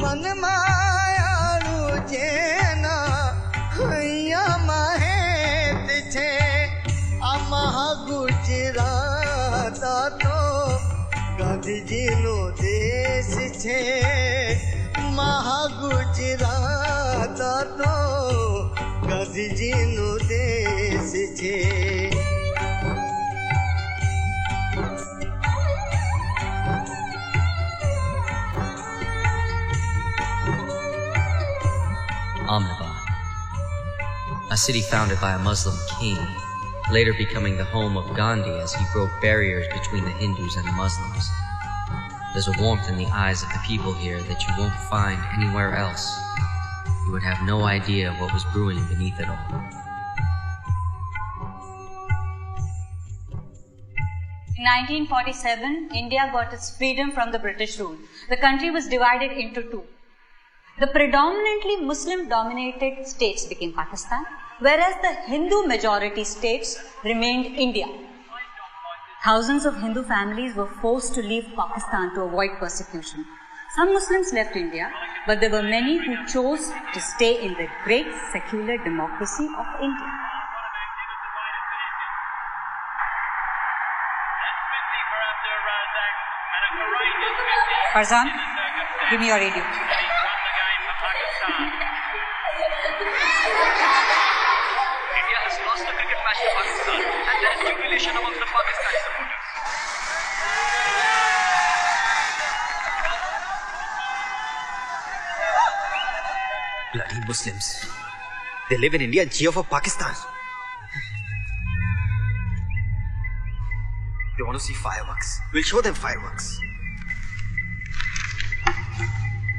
मन मायालु जेना हैया महेत छे आ गुजरात तो गांधीजी नो देश छे गुजरात तो गांधीजी नो देश छे Ahmedabad, a city founded by a Muslim king, later becoming the home of Gandhi as he broke barriers between the Hindus and the Muslims. There's a warmth in the eyes of the people here that you won't find anywhere else. You would have no idea what was brewing beneath it all. In 1947, India got its freedom from the British rule. The country was divided into two. The predominantly Muslim-dominated states became Pakistan, whereas the Hindu-majority states remained India. Thousands of Hindu families were forced to leave Pakistan to avoid persecution. Some Muslims left India, but there were many who chose to stay in the great secular democracy of India. Farzan, give me your radio. India has lost the cricket match to Pakistan, and there is jubilation among the Pakistani supporters. Bloody Muslims. They live in India and cheer for Pakistan. They want to see fireworks. We'll show them fireworks.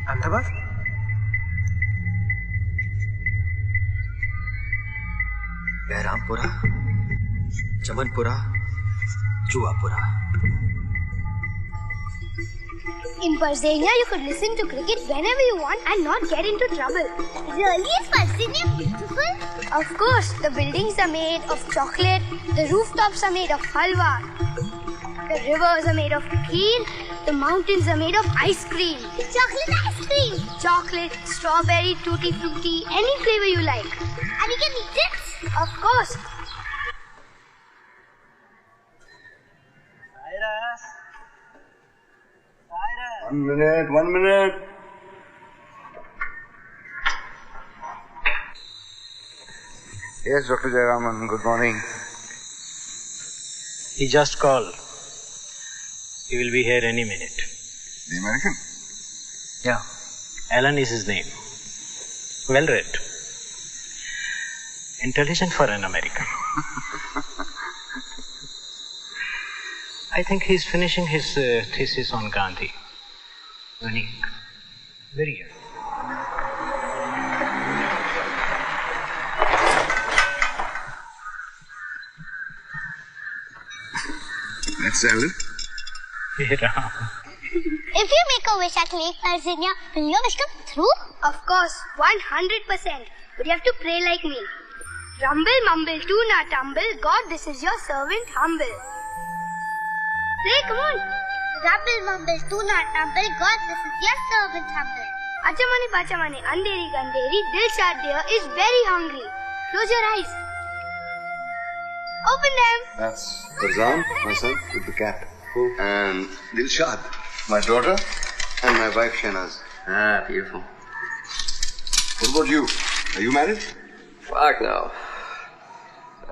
Ahmedabad? Behrampura, Chamanpura, Juapura. In Parzania, you could listen to cricket whenever you want and not get into trouble. Really? Is Parzania beautiful? Of course. The buildings are made of chocolate, the rooftops are made of halwa, the rivers are made of kheer, the mountains are made of ice cream. Chocolate ice cream? Chocolate, strawberry, tutti frutti, any flavor you like. And you can eat it? Of course. One minute. Yes, Dr. Jayaraman, good morning. He just called. He will be here any minute. The American? Yeah. Alan is his name. Well read. Intelligent for an American. I think he's finishing his thesis on Gandhi. Unique. Very young. That's Alan. Yeah. If you make a wish at Lake Parzania, will your wish come through? Of course, 100%. But you have to pray like me. Rumble, mumble, do not tumble. God, this is your servant humble. Pray, come on. Rumble, mumble, do not tumble. God, this is your servant humble. Achamani, pachamani, andheri, gandheri, Dilshad dear is very hungry. Close your eyes. Open them. That's Farzan, my son, with the cat. And Dilshad, my daughter, and my wife Shahnaz. Ah, beautiful. What about you? Are you married? Fuck no.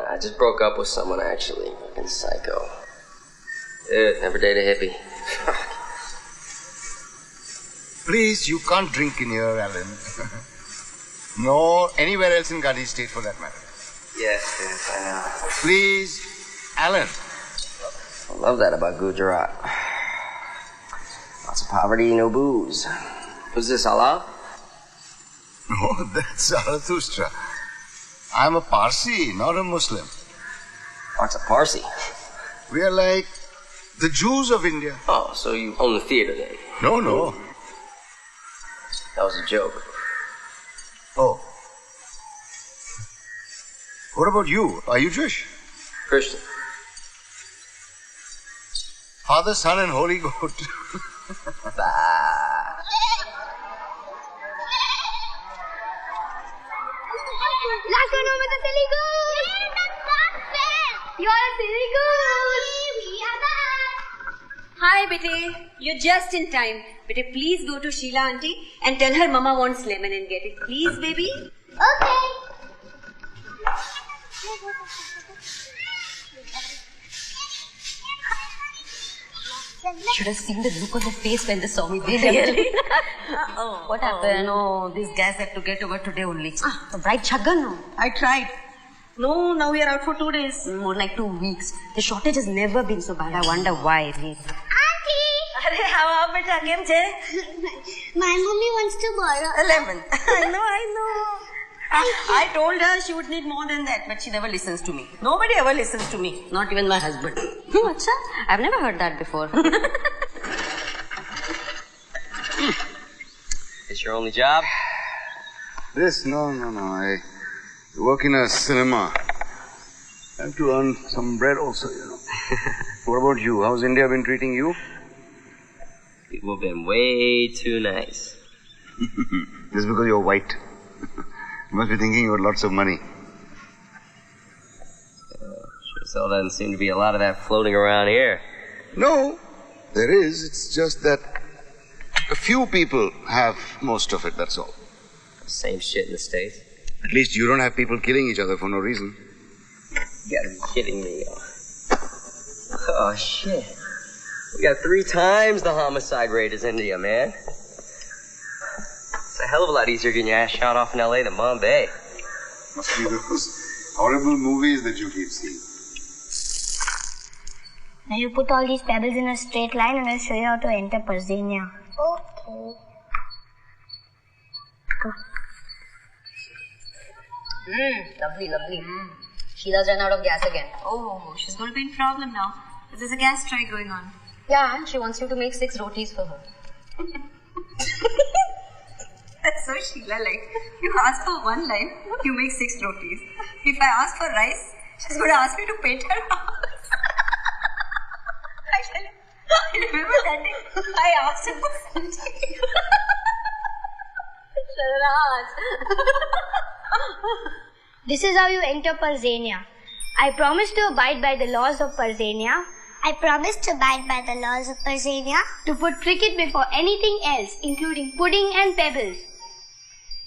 I just broke up with someone, actually. Fucking psycho. Dude, never date a hippie. Please, you can't drink in here, Alan. Nor anywhere else in Gandhi State for that matter. Yes, I know. Please, Alan. I love that about Gujarat. Lots of poverty, no booze. Who's this, Allah? No, that's Zarathustra. I'm a Parsi, not a Muslim. What's a Parsi? We are like the Jews of India. Oh, so you own the theater then? No. That was a joke. Oh. What about you? Are you Jewish? Christian. Father, Son, and Holy Goat. You're a silly goose. We are back. Hi, Bete. You're just in time. Bete, please go to Sheila auntie and tell her Mama wants lemon and get it. Please, baby. Okay. Should have seen the look on their face when they saw me. Really? What happened? No, these guys have to get over today only. The bride chagga no. I tried. No, now we are out for 2 days. More like 2 weeks. The shortage has never been so bad. I wonder why. Really. Auntie! Arey, how beta came che? My mommy wants to borrow A lemon. I know. I told her she would need more than that, but she never listens to me. Nobody ever listens to me. Not even my husband. Acha? I've never heard that before. It's your only job? This? No. I work in a cinema. I have to earn some bread also, you know. What about you? How's India been treating you? People have been way too nice. Just because you're white. You must be thinking you got lots of money. Sure still doesn't seem to be a lot of that floating around here. No, there is. It's just that a few people have most of it, that's all. Same shit in the States. At least you don't have people killing each other for no reason. You gotta be kidding me. Oh, shit. We got 3 times the homicide rate as India, man. It's a hell of a lot easier getting your ass shot off in LA than Bombay. Must be those horrible movies that you keep seeing. Now you put all these pebbles in a straight line and I'll show you how to enter Parzenia. Okay. Go. Lovely. Sheila's run out of gas again. Oh, she's going to be in problem now. There's a gas strike going on. Yeah, she wants you to make 6 rotis for her. That's so Sheila-like. You ask for 1 line, you make 6 rotis. If I ask for rice, she's going to ask me to paint her house. I remember that day I asked her for something. This is how you enter Parzenia. I promise to abide by the laws of Parzenia. I promise to abide by the laws of Parzenia. To put cricket before anything else, including pudding and pebbles.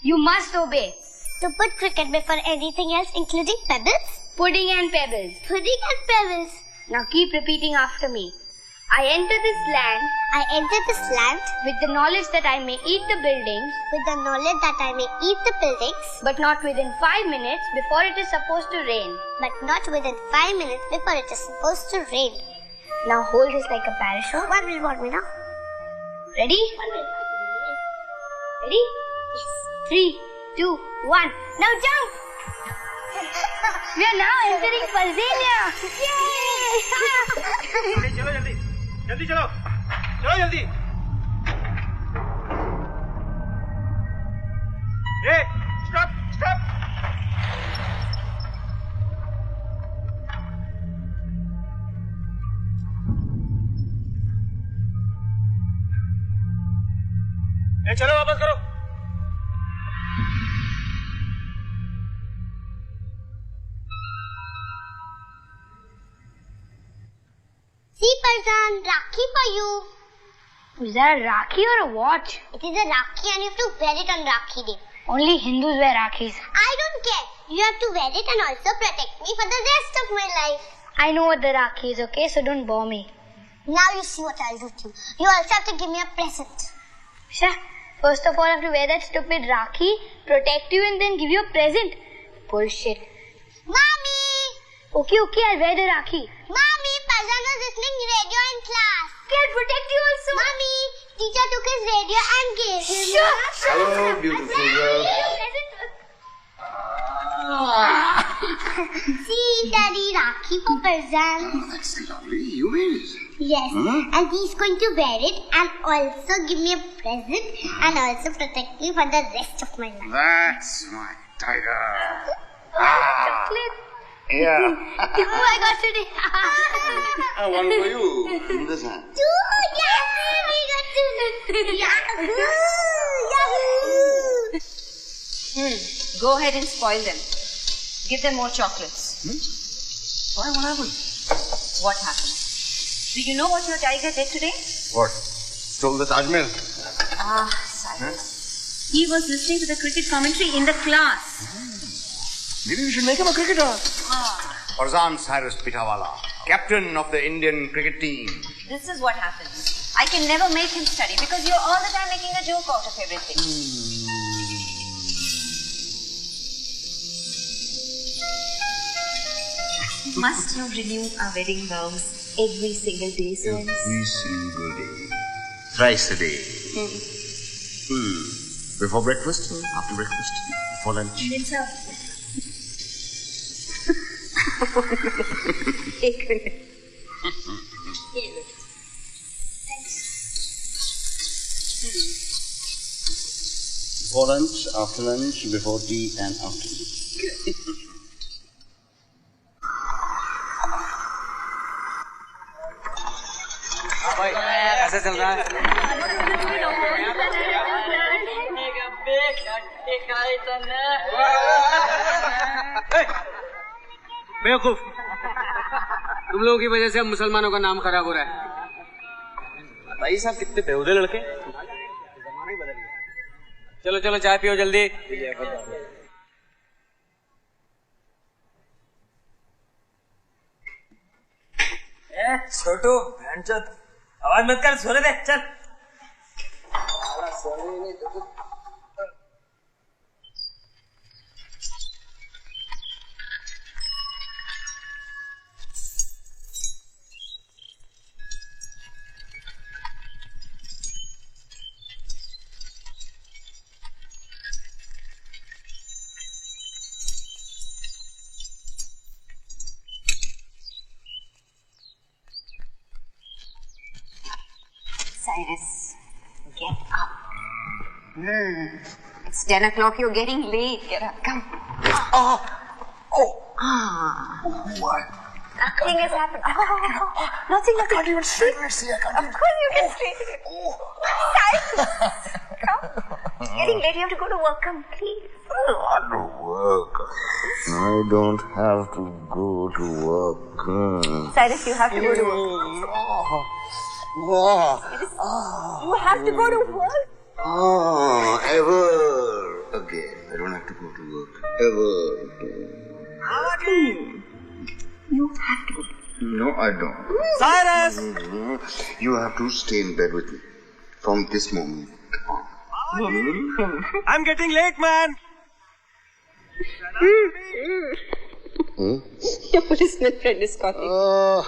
You must obey. To put cricket before anything else, including pebbles? Pudding and pebbles. Pudding and pebbles. Now keep repeating after me. I enter this land. I enter this land. With the knowledge that I may eat the buildings. With the knowledge that I may eat the buildings. But not within 5 minutes before it is supposed to rain. But not within 5 minutes before it is supposed to rain. Now hold this like a parachute. 1 minute, 1 minute. Ready? 1 minute. Ready? Yes. 3, 2, 1. Now jump! We are now entering Parzenia. Yay! जल्दी चलो जल्दी Hey, stop चलो वापस करो See, Farzan, Rakhi for you. Is that a Rakhi or a watch? It is a Rakhi and you have to wear it on Rakhi Day. Only Hindus wear Rakhis. I don't care. You have to wear it and also protect me for the rest of my life. I know what the Rakhi is, okay? So don't bore me. Now you see what I'll do to you. You also have to give me a present. Sure. First of all, I have to wear that stupid Rakhi, protect you and then give you a present. Bullshit. Mommy! Okay, I'll wear the Rakhi. Mommy, Farzan was listening radio in class. I'll protect you also. Mommy, teacher took his radio and gave him. Sure. Hello, beautiful girl. See, Daddy, Rakhi for Farzan. Oh, that's lovely. You made it. Yes, and he's going to wear it and also give me a present and also protect me for the rest of my life. That's my tiger. Chocolate. Yeah. Oh, I got today. One for you. In this hand. Two, Yahoo! We got two. Yahoo! Go ahead and spoil them. Give them more chocolates. Why? What happened? What happened? Do you know what your tiger did today? What? Stole the Taj Mahal? Cyrus. He was listening to the cricket commentary in the class. Maybe we should make him a cricketer. Farzan Cyrus Pitawala, captain of the Indian cricket team. This is what happens. I can never make him study because you're all the time making a joke out of everything. Must you renew our wedding vows every single day, Cyrus? Every single day. Thrice a day. Before breakfast, after breakfast, before lunch. एक minute Before lunch, after lunch, before tea and after tea. कैसे चल रहा है? बेवकूफ, तुम लोगों की वजह से अब मुसलमानों का नाम खराब हो रहा है। भाई साहब कितने बेहुदे लड़के। जमाना ही बदल गया। चलो चलो चाय पियो जल्दी। छोटू भैंचोद आवाज मत कर, सोने दे चल। Cyrus, get up. It's 10 o'clock. You're getting late. Get up. Come. What? Nothing has happened. Nothing. I can't even straighten it. See, I can't Of course you can straighten it. Cyrus, come. It's getting late. You have to go to work. Come, please. Not to work. I don't have to go to work. Cyrus, you have to go to work. You have to go to work. Ever again. I don't have to go to work. Ever again. You have to. No, I don't. Cyrus! You have to stay in bed with me from this moment on. I'm getting late, man. Your policeman friend is calling.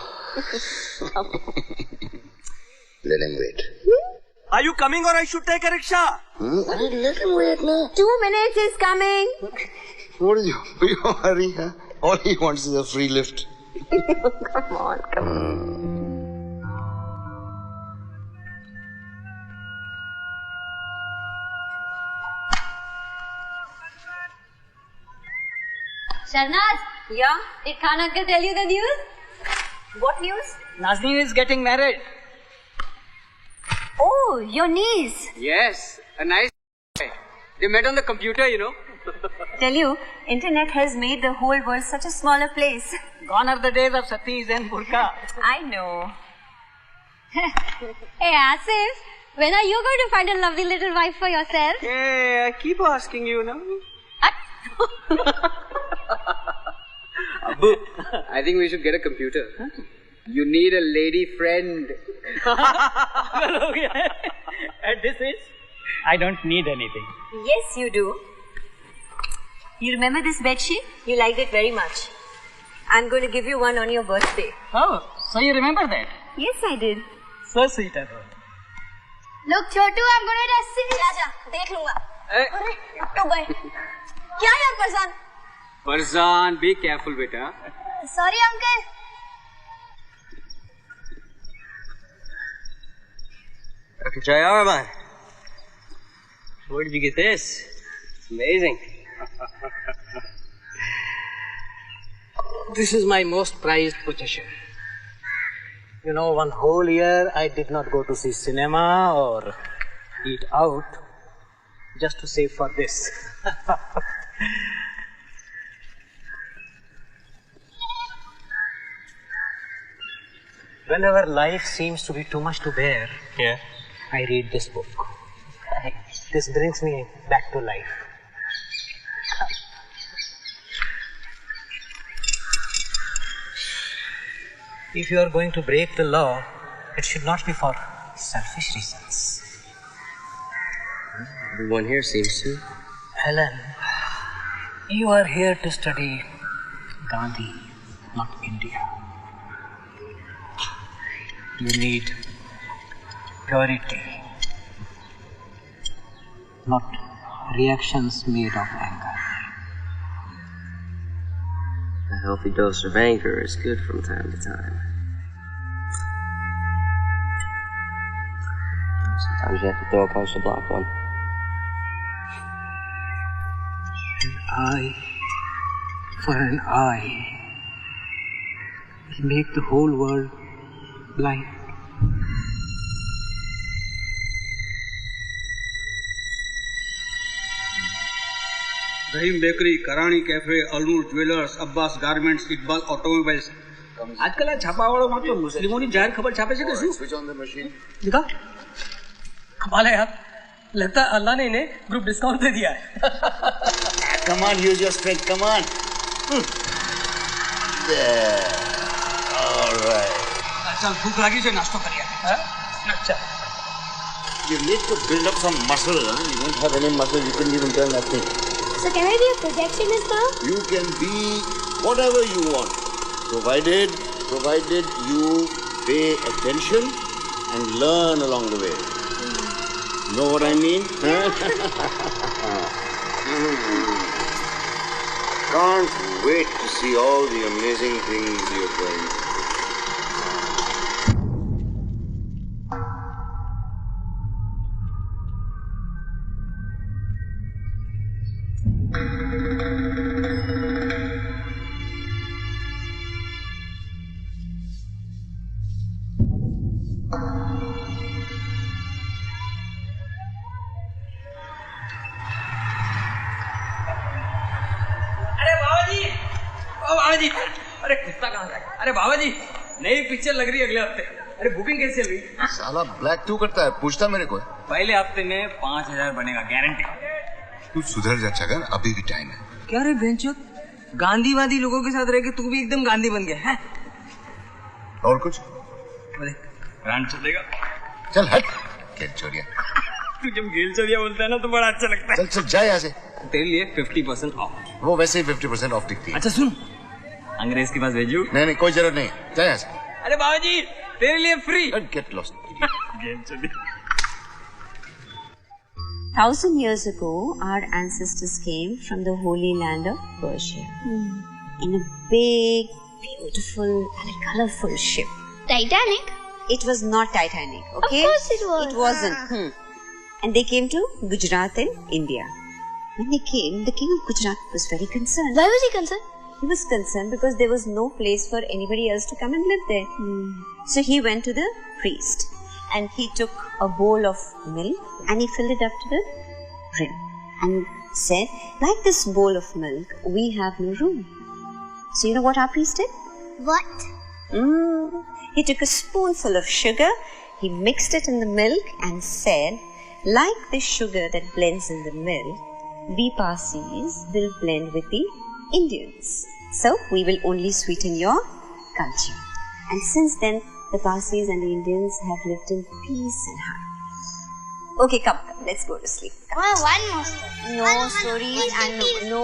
Let him wait. Are you coming or I should take a rickshaw? Let him wait now. 2 minutes is coming. What is your hurry, huh? All he wants is a free lift. Come on, come on. Sharnaz, Yeah? did Khan uncle tell you the news? What news? Nazneen is getting married. Oh, your niece. Yes, a nice guy. They met on the computer, you know. Tell you, internet has made the whole world such a smaller place. Gone are the days of satis and burqa. I know. Hey Asif, when are you going to find a lovely little wife for yourself? Hey, I keep asking you now. Abu, I think we should get a computer. Huh? You need a lady friend. At this age, I don't need anything. Yes, you do. You remember this bedsheet? You liked it very much. I'm going to give you one on your birthday. Oh, so you remember that? Yes, I did. So sweet of her. Look, Chotu, I'm going to test it. आजा, देख लूँगा. तो भाई, क्या यार Farzan? Farzan, be careful, beta. Sorry, uncle. Dr. Jayaraman, where did you get this? It's amazing. This is my most prized possession. You know, one whole year I did not go to see cinema or eat out just to save for this. Whenever life seems to be too much to bear, I read this book. This brings me back to life. If you are going to break the law, it should not be for selfish reasons. Everyone here seems to. Helen, you are here to study Gandhi, not India. You need purity, not reactions made of anger. A healthy dose of anger is good from time to time. Sometimes you have to throw a punch to block one. An eye for an eye will make the whole world blind. Rahim bakery, Karani cafe, Alnoor jewellers, Abbas garments, Iqbal automobiles. આજકાલ આ છાપાવાળો માત્ર મુસ્લિમોની જાહેર ખબર છાપે છે કે શું? Switch on the machine. दिखा कमाल है यार. लगता है अल्लाह ने इन्हें ग्रुप डिस्काउंट दे दिया है. Come on, use your strength. Come on. There. All right. चल भूख लगी છે, નાસ્તો કરીએ. अच्छा. You need to build up some muscle. Huh? You don't have any muscle. You couldn't even tell nothing. So can I be a projectionist now? You can be whatever you want, provided you pay attention and learn along the way. Know what I mean? Can't wait to see all the amazing things you're going to do. अरे कुत्ता कहाँ जा गया? अरे बाबा जी, नई picture लग रही है अगले हफ्ते. अरे बुकिंग कैसे चल रही? साला ब्लैक क्यों करता है? पूछता मेरे को. पहले हफ्ते में 5,000 बनेगा, गारंटी. तू सुधर जा छगन, अभी भी टाइम है. क्या रे बेंचोद, गांधीवादी लोगों के साथ रह के तू भी एकदम गांधी बन गया है? और कुछ? ब्रांड चलेगा. चल हट, खेल चोरिया. तू जब गेल चोरिया बोलता है ना तो बड़ा अच्छा लगता है. चल चल जा यहाँ से. तेरे लिए 50% ऑफ. वो वैसे ही 50% ऑफ दिखती है. अच्छा सुन, अंग्रेज के पास भेजू? नहीं नहीं, कोई जरूरत नहीं. जा यहाँ से. अरे बाबा जी, तेरे लिए free. Get lost. 1,000 years ago, our ancestors came from the holy land of Persia in a big, beautiful, and colorful ship. Titanic? It was not Titanic, okay? Of course it was. It wasn't. And they came to Gujarat in India. When they came, the king of Gujarat was very concerned. Why was he concerned? He was concerned because there was no place for anybody else to come and live there. So he went to the priest and he took a bowl of milk and he filled it up to the brim and said, like this bowl of milk, we have no room. So you know what our priest did? What? He took a spoonful of sugar, he mixed it in the milk and said, like the sugar that blends in the milk, we Parsis will blend with the Indians. So we will only sweeten your culture. And since then, the Parsis and the Indians have lived in peace and harmony. Okay, come, let's go to sleep. Oh, one more story. No stories and no.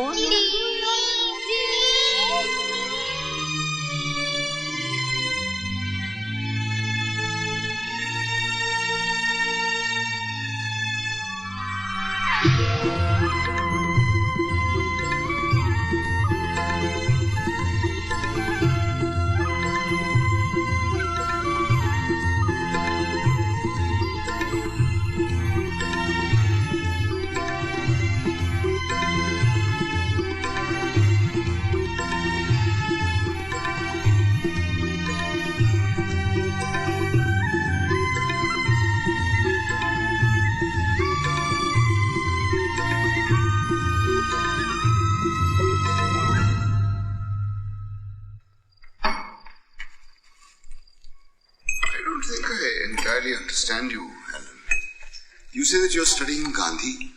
that you're studying Gandhi.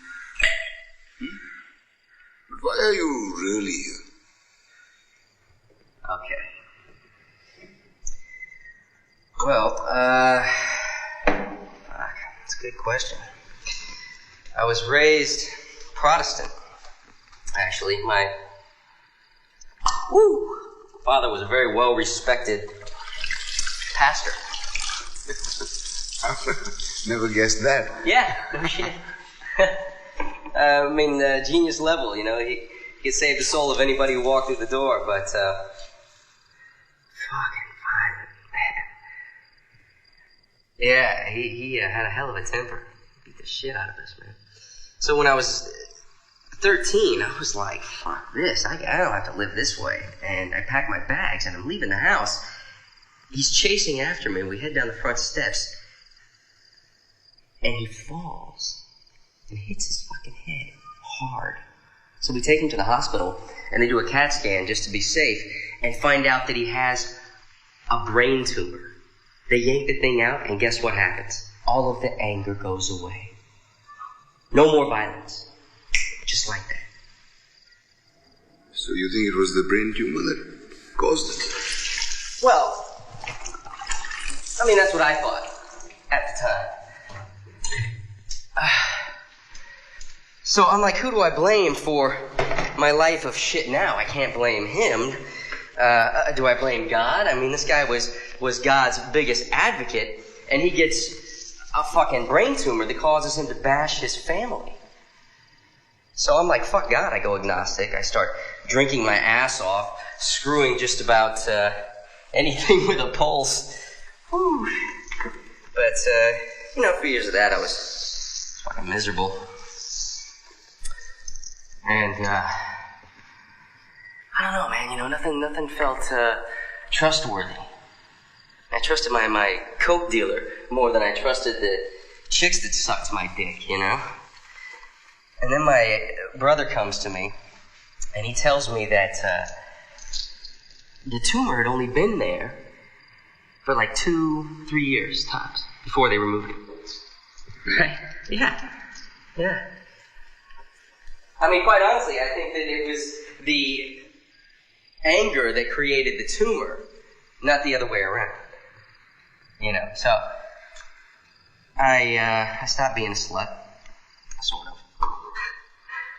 But why are you really here? Okay. Well, that's a good question. I was raised Protestant. Actually, my father was a very well-respected pastor. Never guessed that. Yeah, no shit. Genius level, you know. He could save the soul of anybody who walked through the door, but, fucking violent, man. Yeah, he had a hell of a temper. Beat the shit out of us, man. So when I was 13, I was like, fuck this. I don't have to live this way. And I packed my bags and I'm leaving the house. He's chasing after me. We head down the front steps. And he falls and hits his fucking head hard. So we take him to the hospital and they do a CAT scan just to be safe and find out that he has a brain tumor. They yank the thing out and guess what happens? All of the anger goes away. No more violence. Just like that. So you think it was the brain tumor that caused it? Well, that's what I thought at the time. So I'm like, who do I blame for my life of shit now? I can't blame him. Do I blame God? This guy was God's biggest advocate, and he gets a fucking brain tumor that causes him to bash his family. So I'm like, fuck God. I go agnostic. I start drinking my ass off, screwing just about anything with a pulse. Whew. But, a few years of that, I was fucking miserable. And, I don't know, man, nothing felt trustworthy. I trusted my coke dealer more than I trusted the chicks that sucked my dick, And then my brother comes to me, and he tells me that the tumor had only been there for like 2-3 years tops before they removed it. Right? Yeah. Quite honestly, I think that it was the anger that created the tumor, not the other way around. So I stopped being a slut, sort of.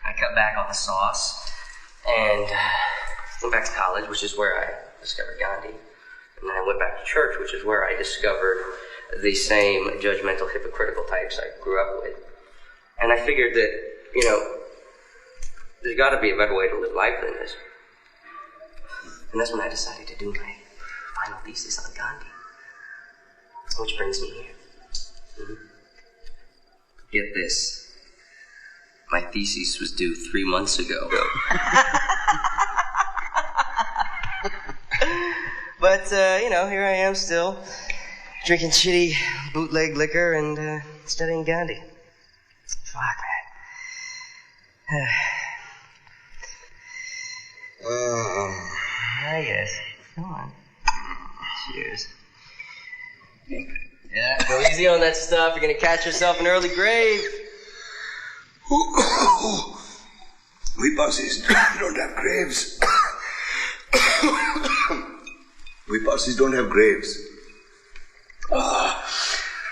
I cut back on the sauce and went back to college, which is where I discovered Gandhi. And then I went back to church, which is where I discovered the same judgmental, hypocritical types I grew up with. And I figured that, there's got to be a better way to live life than this. And that's when I decided to do my final thesis on Gandhi. Which brings me here. Get this. My thesis was due 3 months ago. But, here I am still, drinking shitty bootleg liquor and studying Gandhi. Fuck, man. I guess. Come on. Cheers. Yeah, go easy on that stuff. You're gonna catch yourself an early grave. We Parsis don't have graves. We Parsis don't have graves.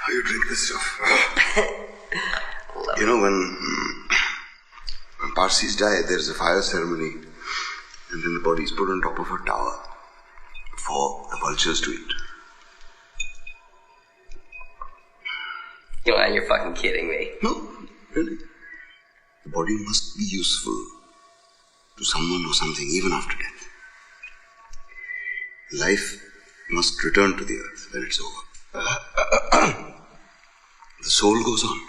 You drink this stuff. When Parsis die, there's a fire ceremony, and then the body is put on top of a tower for the vultures to eat. You're fucking kidding me. No, really. The body must be useful to someone or something even after death. Life must return to the earth when it's over. The soul goes on,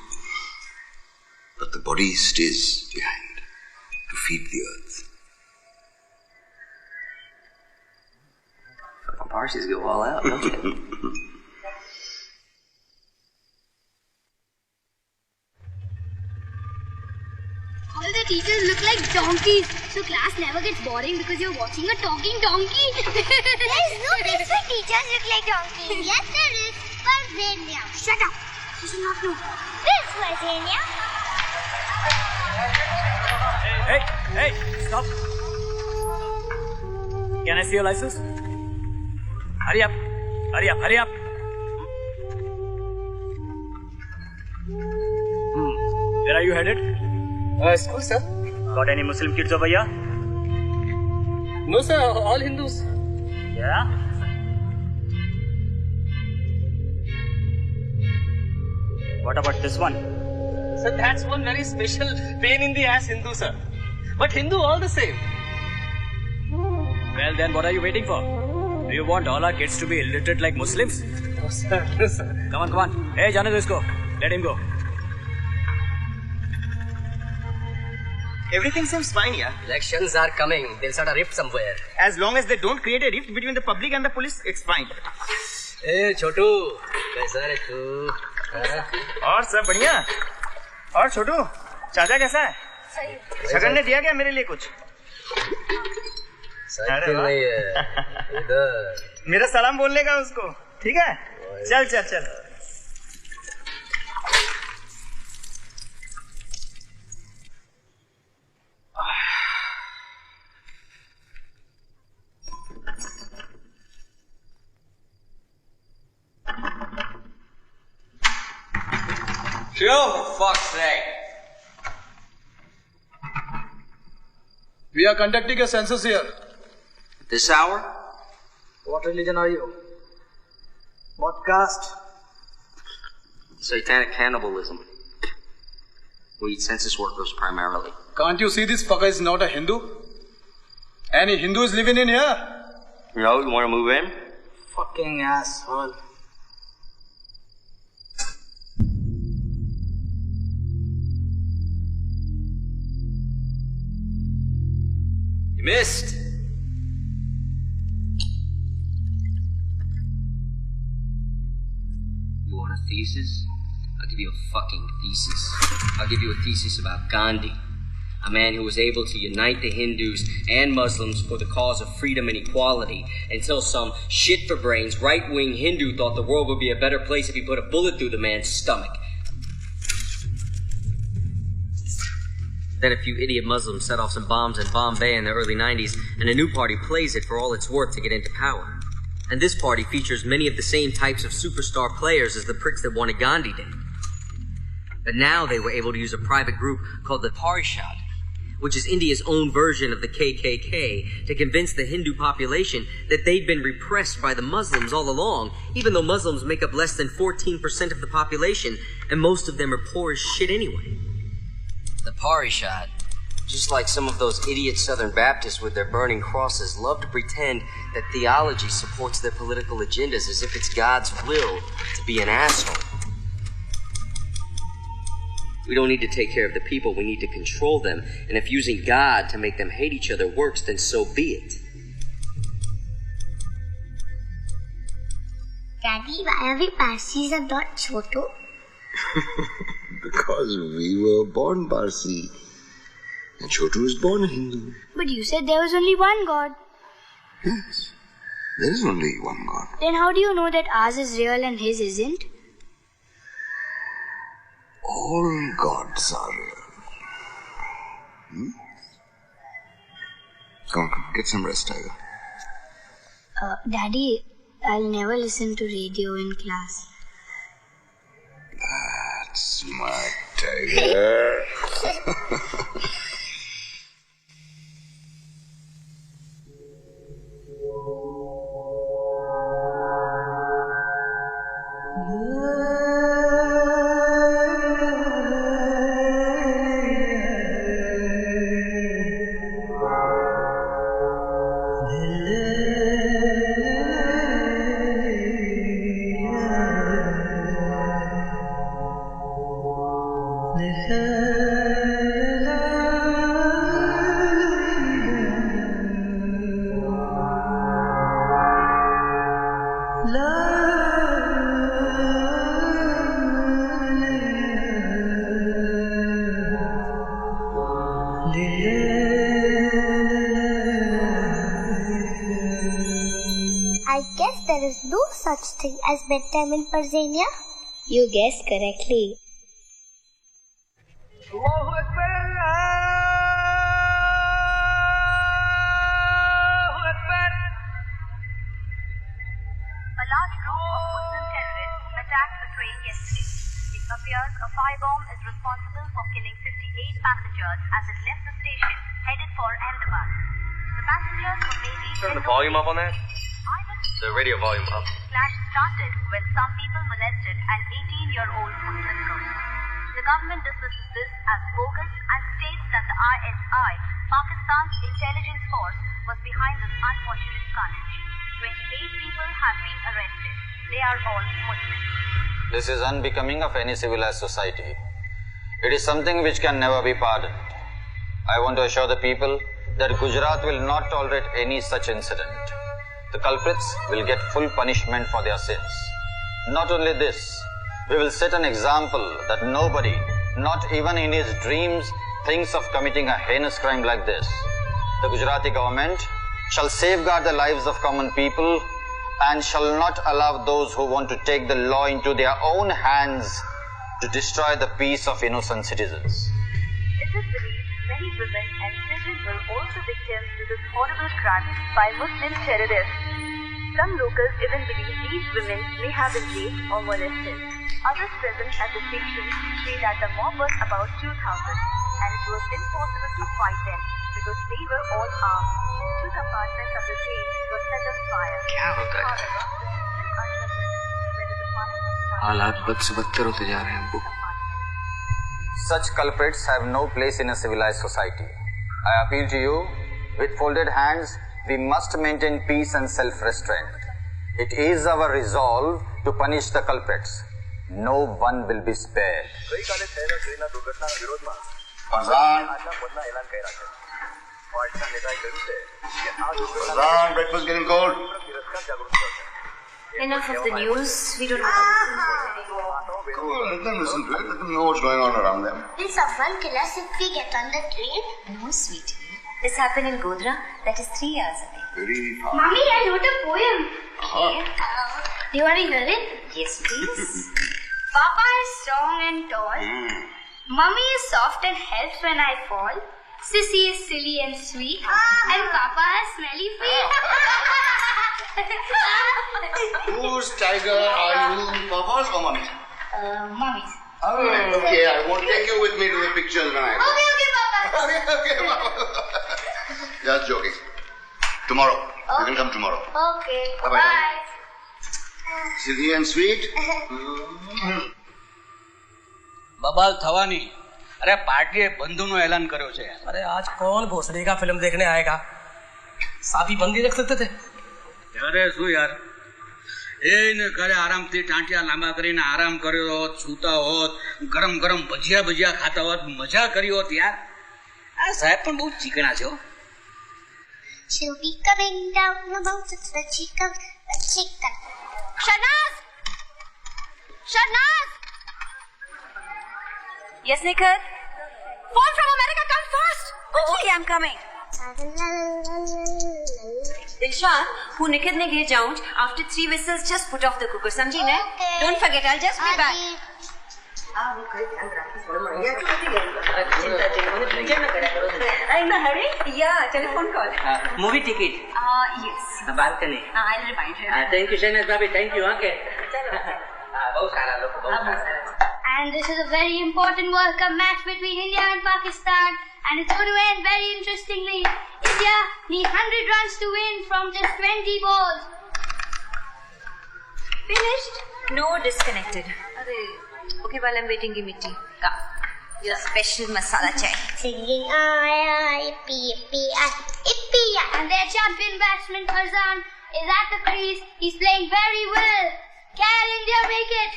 but the body stays behind to feed the earth. Fucking Parsis go all out, don't they? All the teachers look like donkeys, so class never gets boring because you're watching a talking donkey. There's no place where teachers look like donkeys. Yes, there is. But they meow. Shut up. You should not know. this, Virginia. Hey, stop. Can I see your license? Hurry up. Where are you headed? School, sir. Got any Muslim kids over here? No, sir. All Hindus. Yeah? What about this one? Sir, that's one very special pain in the ass Hindu, sir. But Hindu all the same. Well, then what are you waiting for? Do you want all our kids to be illiterate like Muslims? No, sir. No, sir. Come on. Hey, jane do isko. Let him go. Everything seems fine, yeah. Elections are coming. They'll start a rift somewhere. As long as they don't create a rift between the public and the police, it's fine. Hey, Chotu. कैसा रे तू? और सब बढ़िया? और छोटू, चाचा कैसा है? छगन ने दिया क्या मेरे लिए कुछ? साइकिल नहीं है. इधर. मेरा सलाम बोलने का उसको. ठीक है? चल. Chill, for fuck's sake. We are conducting a census here. This hour? What religion are you? What caste? Satanic cannibalism. We eat census workers primarily. Can't you see this fucker is not a Hindu? Any Hindus living in here? No, you want to move in? Fucking asshole. You missed. You want a thesis? I'll give you a fucking thesis. I'll give you a thesis about Gandhi, a man who was able to unite the Hindus and Muslims for the cause of freedom and equality until some shit for brains right-wing Hindu thought the world would be a better place if he put a bullet through the man's stomach. Then a few idiot Muslims set off some bombs in Bombay in the early 90s, and a new party plays it for all it's worth to get into power. And this party features many of the same types of superstar players as the pricks that wanted Gandhi did. But now they were able to use a private group called the Parishad, which is India's own version of the KKK, to convince the Hindu population that they'd been repressed by the Muslims all along, even though Muslims make up less than 14% of the population, and most of them are poor as shit anyway. The Parishad, just like some of those idiot Southern Baptists with their burning crosses, love to pretend that theology supports their political agendas as if it's God's will to be an asshole. We don't need to take care of the people, we need to control them. And if using God to make them hate each other works, then so be it. Daddy, why are we Parsis and not Chotu? Because we were born Parsi. And Chotu was born a Hindu. But you said there was only one God. Yes. There is only one God. Then how do you know that ours is real and his isn't? All gods are real. Come on, get some rest, Tiger. Daddy, I'll never listen to radio in class. That's my Tiger. I guess there is no such thing as bedtime in Persiania. You guessed correctly. firebomb is responsible for killing 58 passengers as it left the station headed for Ahmedabad. The passengers were mainly Turn the volume up on that. The radio volume up. Clash started when some people molested an 18-year-old Muslim girl. The government dismisses this as bogus and states that the ISI, Pakistan's intelligence force, was behind this unfortunate carnage. 28 people have been arrested. They are all Muslims. This is unbecoming of any civilized society. It is something which can never be pardoned. I want to assure the people that Gujarat will not tolerate any such incident. The culprits will get full punishment for their sins. Not only this, we will set an example that nobody, not even in his dreams, thinks of committing a heinous crime like this. The Gujarati government shall safeguard the lives of common people and shall not allow those who want to take the law into their own hands to destroy the peace of innocent citizens. It is believed many women and children were also victims to this horrible crime by Muslim terrorists. Some locals even believe these women may have been raped or molested. Others present at the station say that the mob was about 2,000 and it was impossible to fight them because they were all armed. Two compartments of the train were set on fire. However, this is still uncertain whether the fire was started. हालात बद से बदतर होते जा रहे हैं अब्बू. Such culprits have no place in a civilized society. I appeal to you, with folded hands, we must maintain peace and self-restraint. It is our resolve to punish the culprits. No one will be spared. Fazan, breakfast getting cold. Enough of the news. We don't have to listen to it anymore. Cool, let them listen to it. Let them know what's going on around them. Will someone kill us if we get on the train? No, sweetie. This happened in Godhra. That is 3 hours away. Very fast. Mommy, I wrote a poem. Do you want to hear it? Yes, please. Papa is strong and tall. Mummy is soft and helps when I fall. Sissy is silly and sweet. And Papa has smelly feet. Whose tiger are you, Papa's or Mummy's? Mummy's. Alright, okay, I won't take you with me to the pictures when I go. Okay, Papa. Okay, Papa. Just joking. Tomorrow. You can come tomorrow. Okay. Bye-bye. Bye. Silly and sweet. बबाल थवानी अरे पार्टीए बंधुનો ऐलान કર્યો છે. अरे आज कौन भोसड़ी का फिल्म देखने आएगा? साथी बंदी रख सकते थे. अरे શું યાર એને ઘરે આરામથી ટાંટિયા લાંબા કરીને આરામ કર્યો હોત, સૂતા હોત, ગરમ ગરમ ભજીયા ખાતા હોત, મજા કરી હોત યાર. આ સાહેબ પણ બહુ ચીકણા છે હો. She'll be coming down the mountain when she comes. Shanaz! Shanaz! Yes, Nikhil? Phone from America, come fast! Okay, I'm coming. Dilshan, હું નિખિતને ઘેર જાઉં after 3 whistles just put off the cooker, સમજી ને? Don't forget, I'll just be back. In a hurry? Yeah, telephone call. Movie ticket Yes. Balcony. I'll remind her. Thank you Shailesh ભાભી, thank you. Okay બહુ સારા લોકો, બહુ સારા. And this is a very important World Cup match between India and Pakistan. And it's going to end very interestingly. India need 100 runs to win from just 20 balls. Finished? No, disconnected. Okay, while I'm waiting, give me tea. Come. Your special masala chai. Singing yippee yippee yippee. And their champion batsman Farzan is at the crease. He's playing very well. Can India make it?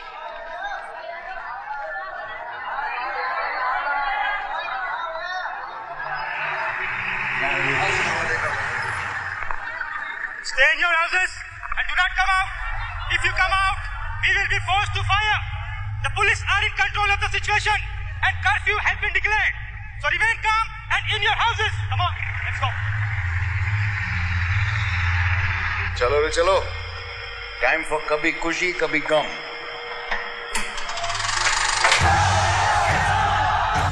Stay in your houses and do not come out. If you come out, we will be forced to fire. The police are in control of the situation and curfew has been declared. So remain calm and in your houses. Come on, let's go. चलो रे चलो. Time for कभी खुशी कभी गम.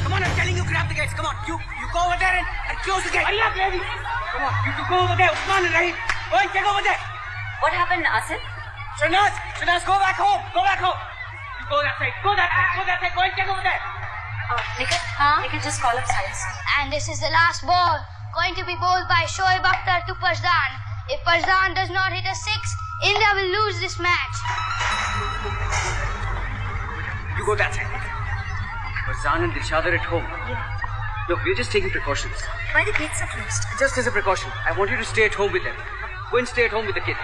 Come on, I'm telling you, grab the gates. Come on, you go over there and close the gate. Hurry up, lady. Come on, you two go over there. Usman and Rahim, go and check over there. What happened, Asim? Shanaz, go back home. Go back home. Go that side. Go that side. Go that side. Go and check over there. Nikhil, just call up science. And this is the last ball, going to be bowled by Shoaib Akhtar to Farzan. If Farzan does not hit a 6, India will lose this match. You go that side. Farzan and Dilshad are at home. Yeah. Look, we're just taking precautions. Why the gates are closed? Just as a precaution. I want you to stay at home with them. Go and stay at home with the kid.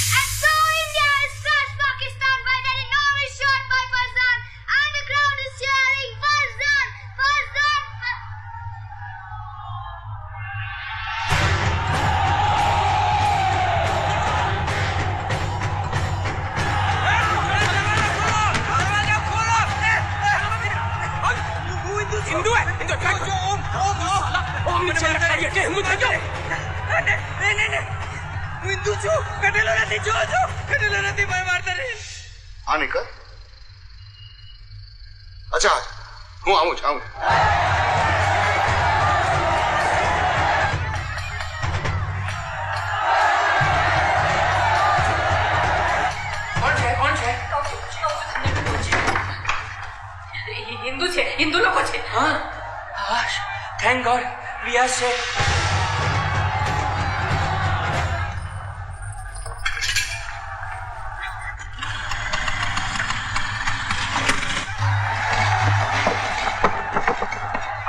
And so India has crushed Pakistan by that enormous shot by Farzan, and the crowd is cheering Farzan, Farzan. Hindu है हिंदू ओम नीचे रखा है ये हिंदू जो नहीं हिंदू जो कटेलो रहती जो कटेलो रहती मैं मारता नहीं हाँ निकल अच्छा हूँ आऊँ हिंदू लोगों से हाँ thank God we are safe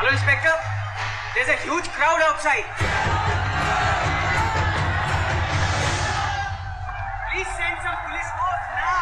Hello, Inspector. There's a huge crowd outside. Please send some police force now.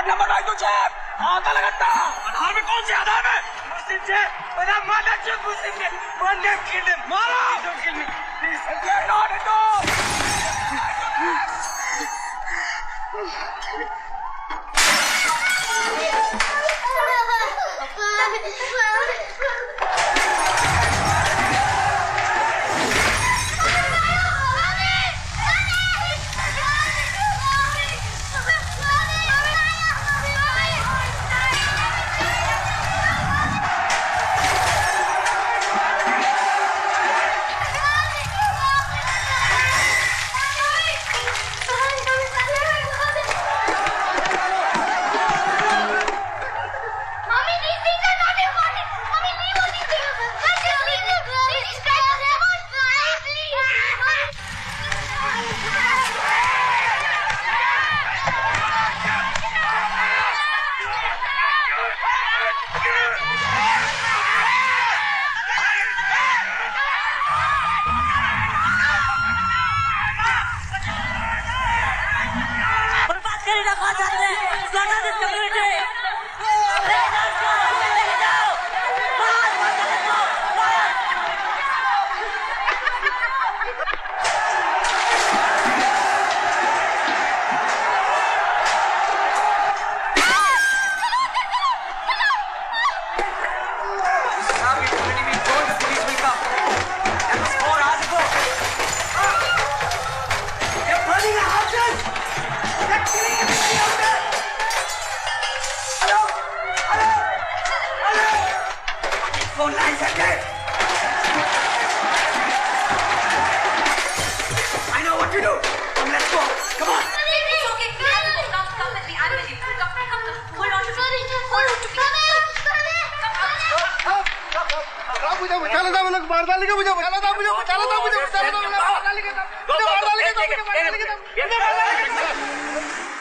Number भाई तुझे आता लगाता आधार में कौन से आधार में मुस्लिम से मेरा माना चुप मुस्लिम से वन नेम किल हिम मारा don't kill me please we are not at चलो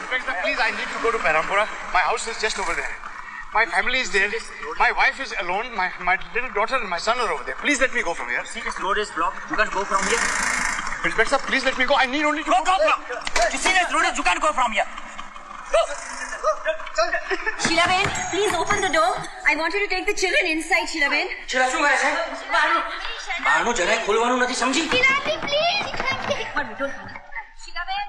Inspector, please, I need to go to Parampura. My house is just over there. My family is there. My wife is alone. My little daughter and my son are over there. Please let me go from here. See, this road is blocked. You can't go from here. Inspector, please let me go. I need only to go. You see, this road is, you can't go from here. Go. Sheila Ben, please open the door. I want you to take the children inside, Sheila Ben. Sheila, શું કરે છે? બહારનું જરાય ખોલવાનું નથી, સમજી? Sheila, please. What we don't. Sheila Ben.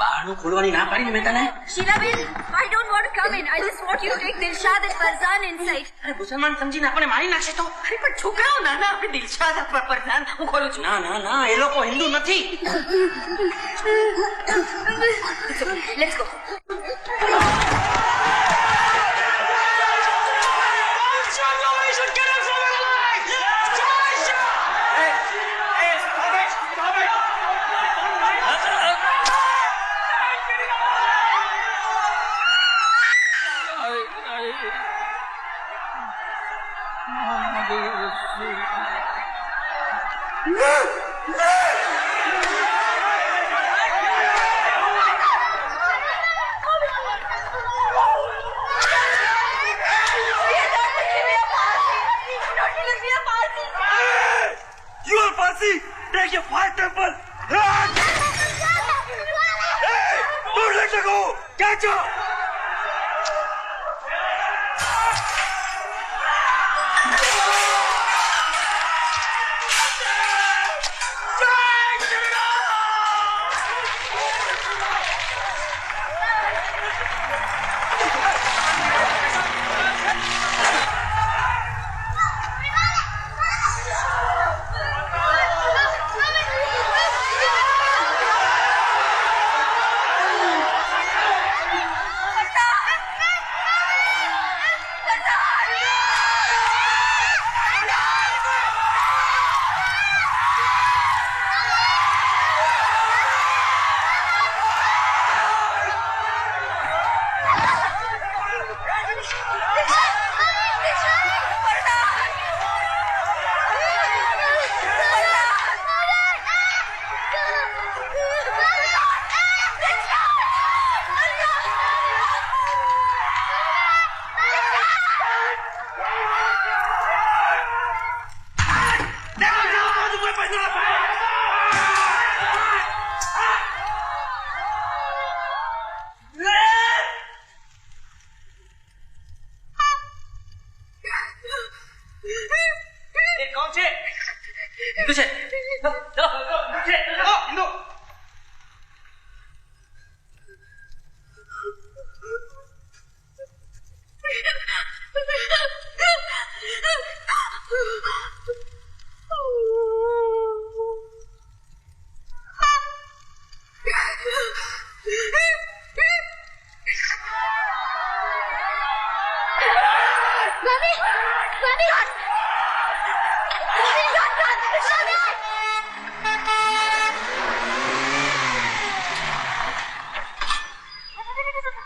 બહારનું ખોલવાની ના પાડીને મેં તને. Sheila Ben, I don't want to come in. I just want you to take Dilshad and Farzan inside. અરે મુસલમાન સમજીને આપણને મારી નાખશે તો. અરે પણ છોકરાઓ નાના આપણે દિલશાદ ફરઝાન હું ખોલું છું. ના ના ના એ લોકો હિન્દુ નથી. Let's go. You are Parsi! Take your fire temple! Hey! Don't let her go! Catch her!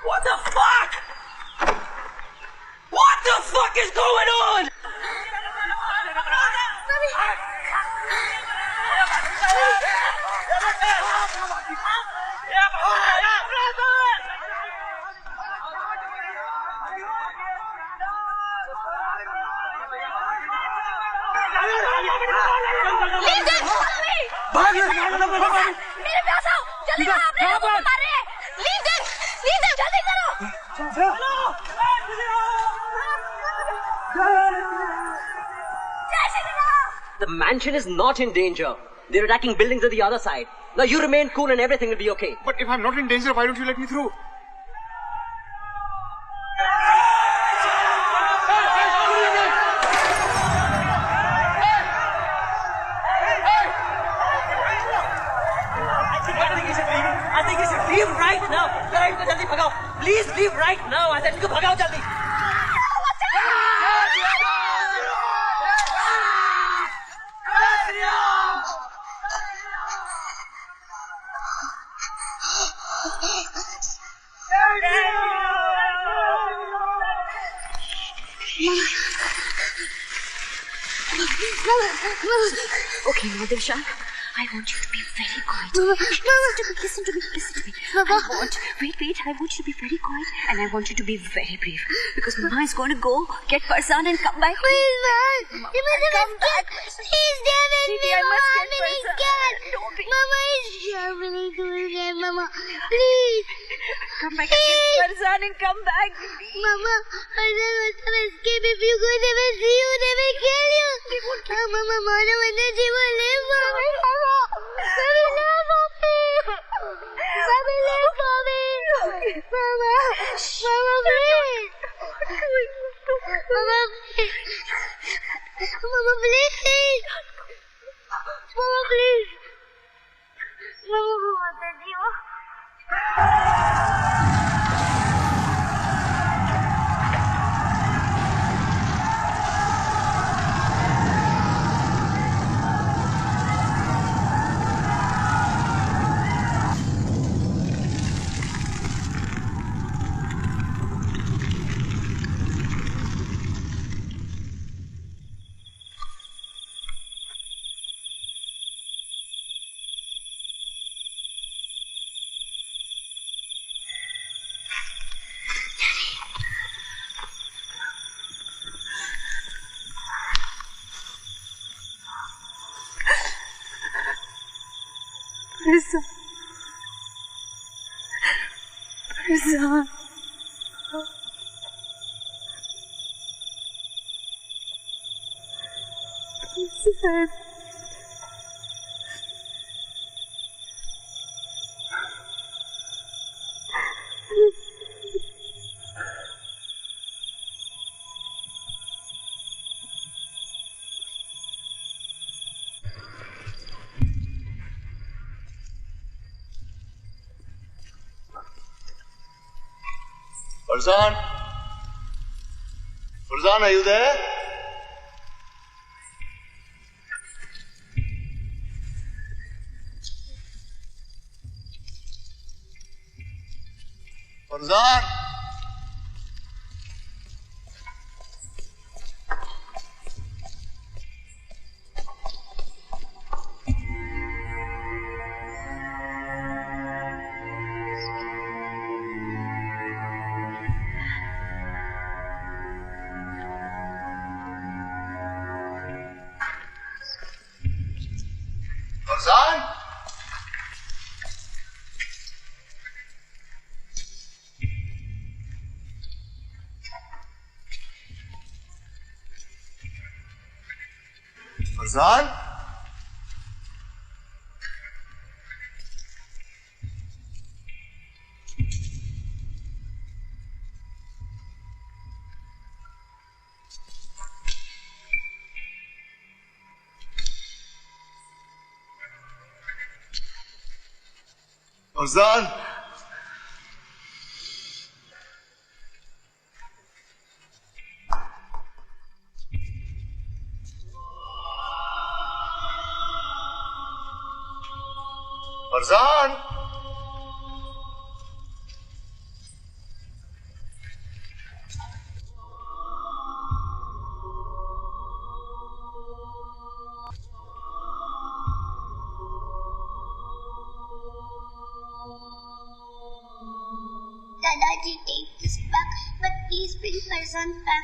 What the fuck? What the fuck is going on? मेरे पास आओ जल्दी करो अपने लोगों को मार रहे हैं लीव देम जल्दी करो The mansion is not in danger. They're attacking buildings on the other side. Now you remain cool and everything will be okay. But if I'm not in danger, why don't you let me through? I think you should leave right now. Please leave right now. I said you bhagao jaldi. Okay, now Dilshad, I want you to be very quiet. Mama, Listen to me. Mama. Wait. I want you to be very quiet and I want you to be very brave. Because Mama is going to go get Farzan and come back. Please, Mama. Come back. Please, David. Baby, I must get Farzan. Mama is sure. Mama, please. Come back and get Farzan and come back. Mama, Farzan must have escaped. If you go, they will see you. They will kill you. Mama, Mona, when she will live, Mama. They will live for me. They will live for me. Mama, Mama, please. Mama, please. Mama, please. Mama, please. Mama, what did you? Farzan. Farzan. Farzan? Farzan, are you there? Farzan? Farzan? Farzan? Farzan? Farzan? Dadaji, take this back, but please bring Farzan back.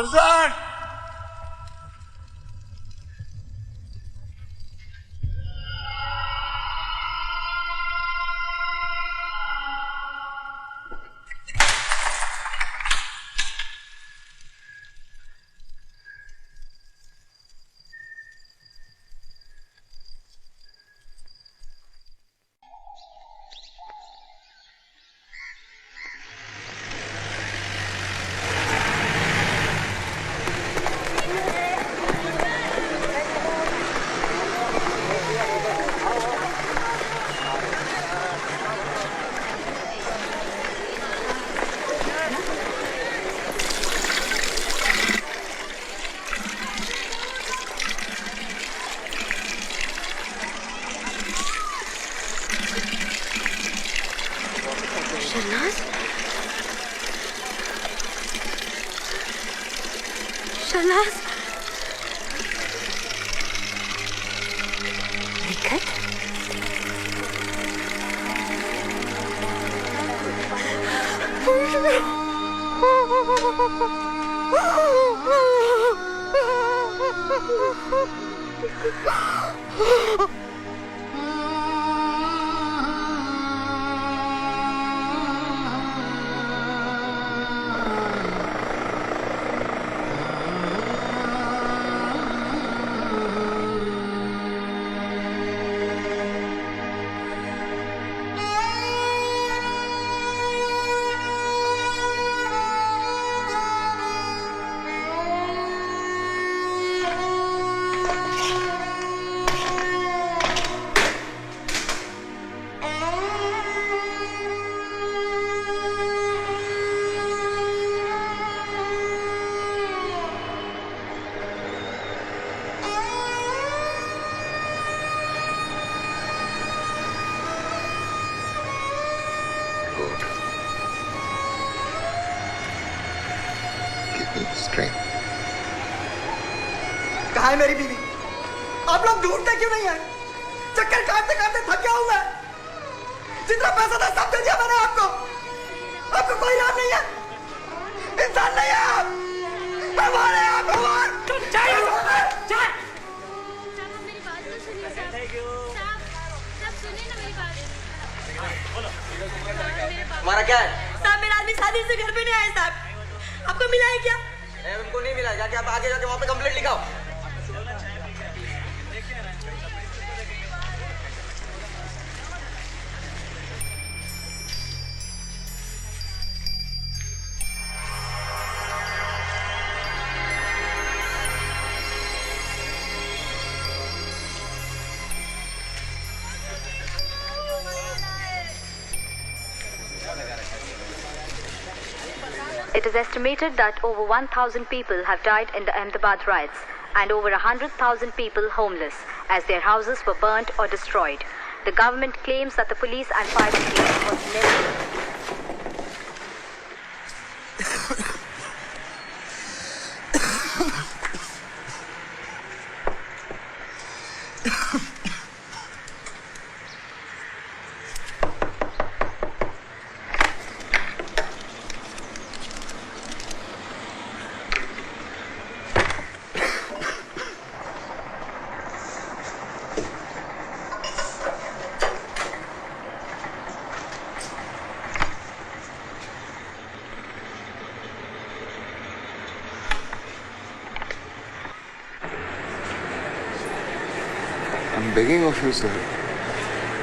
Farzan! Shahnaz? Shahnaz? Likat? कहाँ है मेरी बीवी? आप लोग ढूंढते क्यों नहीं है? चक्कर काटते काटते थक गया हूं मैं। जितना पैसा था सब दे दिया मैंने आपको। आपको कोई लाभ नहीं है। इंसान नहीं है आप। भगवान है आप, भगवान। हमारा क्या है? साहब मेरा आदमी शादी से घर पे नहीं आया साहब। आपको मिला है क्या? उनको नहीं मिला। जाके आप आगे जाके वहाँ पे complaint लिखाओ। It is estimated that over 1,000 people have died in the Ahmedabad riots and over 100,000 people homeless as their houses were burnt or destroyed. The government claims that the police and fire brigade was never... I'm begging of you, sir.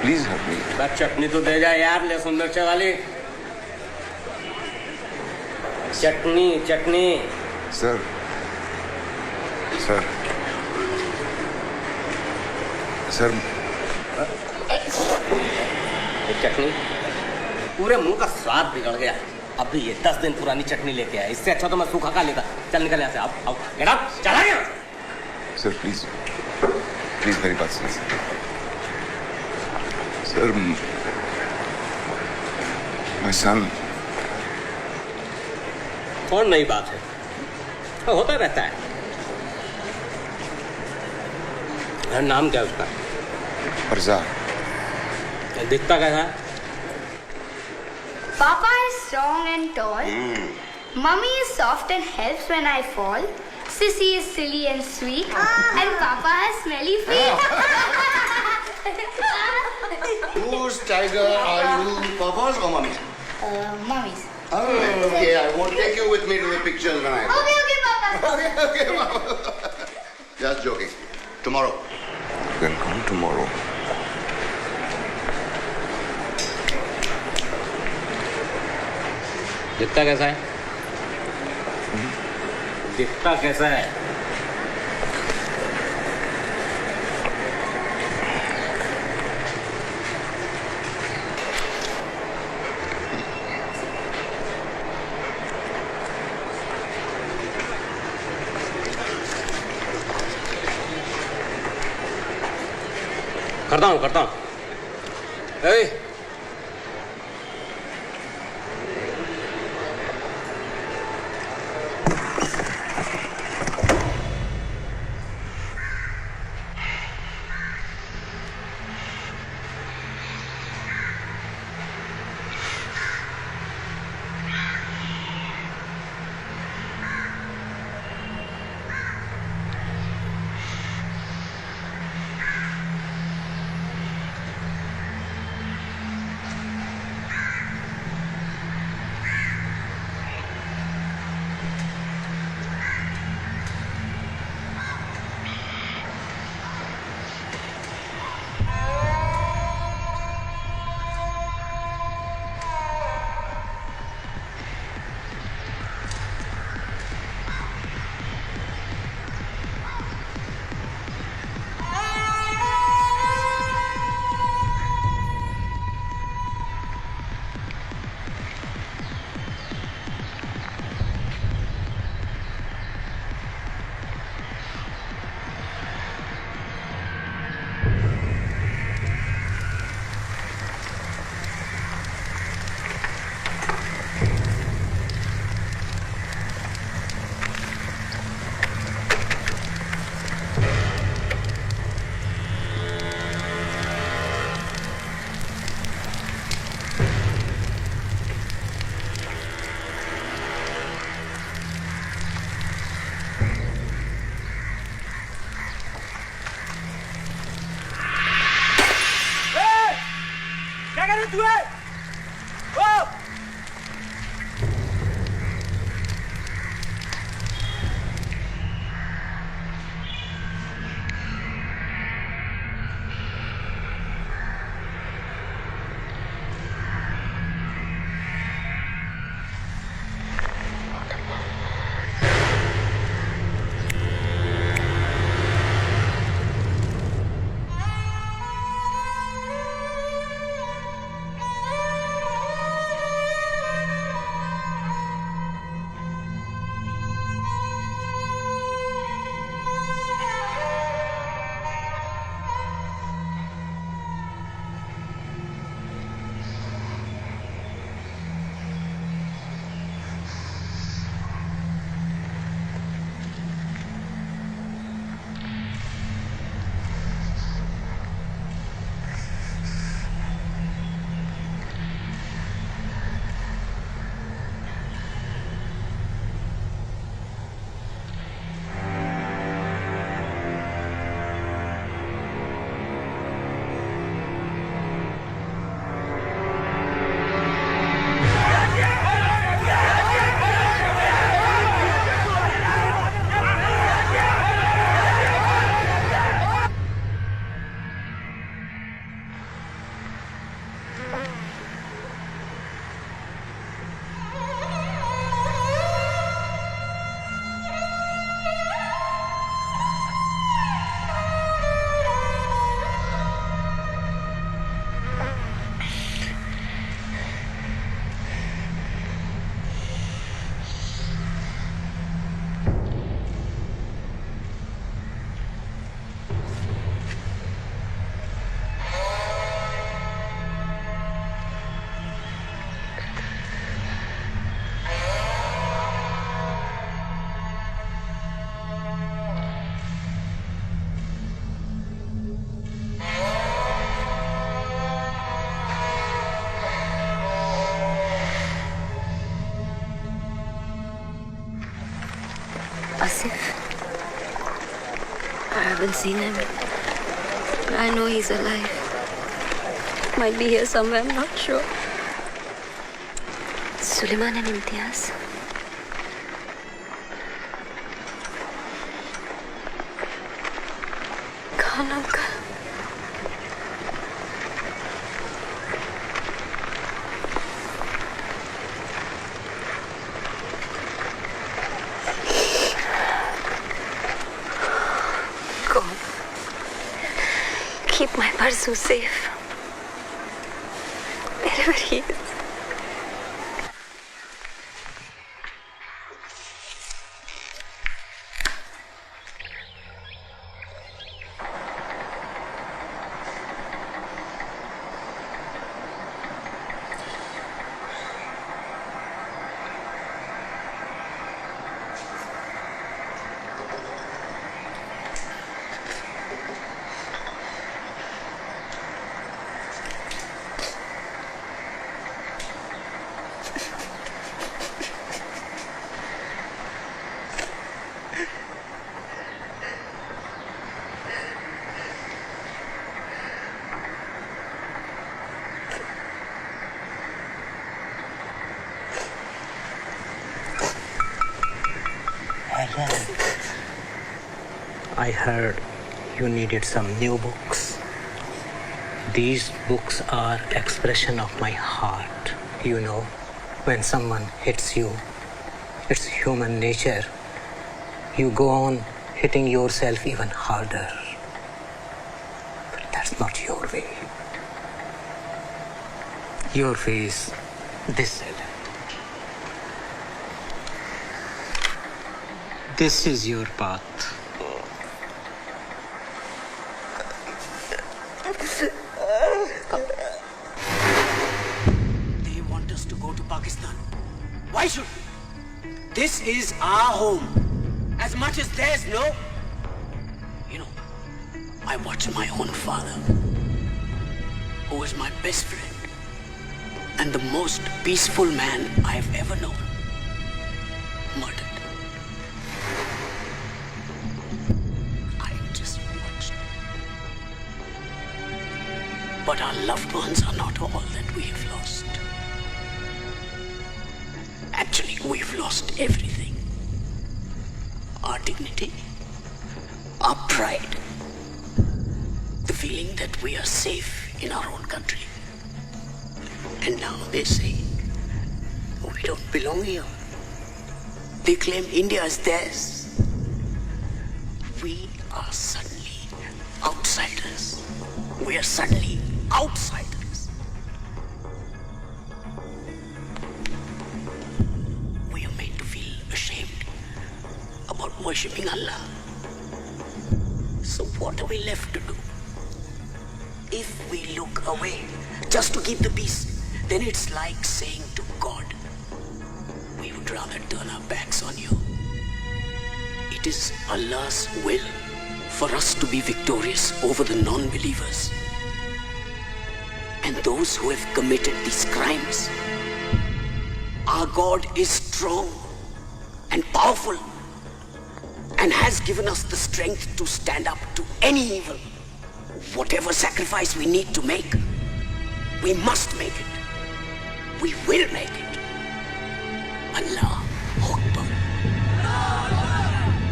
Please help me. बस चटनी तो दे जा यार, ले सुंदर वाली चटनी चटनी। Sir. Sir. Sir. चटनी पूरे मुंह का स्वाद बिगड़ गया। अभी ये 10 दिन पुरानी चटनी लेके आया। इससे अच्छा तो मैं सूखा खा लेता। चल निकल यहाँ से। आओ आओ गेट आउट। चला गया। Sir, please. Please, मेरी बात सुनिए। Sir, my son. कौन नई बात है? होता रहता है। नाम क्या है उसका? फरजान। दिखता कैसा है? Papa is strong and tall. Mummy is soft and helps when I fall. Sissy is silly and sweet. And Papa has smelly feet. Whose tiger are you, Papa's or Mummy's? Mummy's. Okay, I won't take you with me to the pictures when I go. Okay, Papa. Okay, Mama. Just joking. Tomorrow. You can come tomorrow. दिखता कैसा है? दिखता कैसा है? करता हूँ ए Asif. I haven't seen him. But I know he's alive. Might be here somewhere, I'm not sure. Suleiman and Imtiaz. Khan uncle. God, keep my Parsu safe. Wherever he is. I heard you needed some new books. These books are expression of my heart. You know, when someone hits you, it's human nature. You go on hitting yourself even harder. But that's not your way. Your way is this. This is your path. They want us to go to Pakistan. Why should we? This is our home. As much as theirs, no? You know, I watched my own father, who was my best friend and the most peaceful man I've ever known, murdered. But our loved ones are not all that we have lost. Actually, we've lost everything. Our dignity, our pride, the feeling that we are safe in our own country. And now they say, we don't belong here. They claim India is theirs. We are suddenly outsiders. We are suddenly outsiders. We are made to feel ashamed about worshipping Allah. So what are we left to do? If we look away just to keep the peace, then it's like saying to God, we would rather turn our backs on you. It is Allah's will for us to be victorious over the non-believers. And those who have committed these crimes. Our God is strong and powerful and has given us the strength to stand up to any evil. Whatever sacrifice we need to make, we must make it. We will make it. Allah Akbar.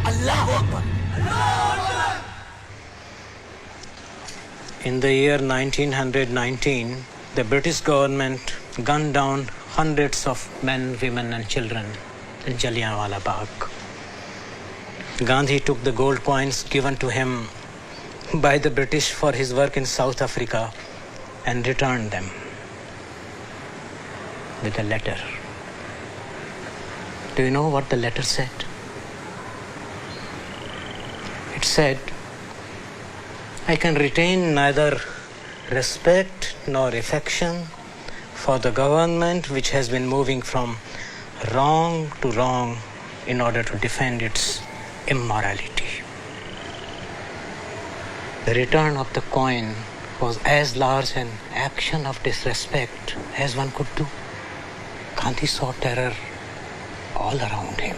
Allah Akbar. In the year 1919, the British government gunned down hundreds of men, women and children in Jallianwala Bagh. Gandhi took the gold coins given to him by the British for his work in South Africa and returned them with a letter. Do you know what the letter said? It said, I can retain neither respect nor affection for the government which has been moving from wrong to wrong in order to defend its immorality. The return of the coin was as large an action of disrespect as one could do. Gandhi saw terror all around him,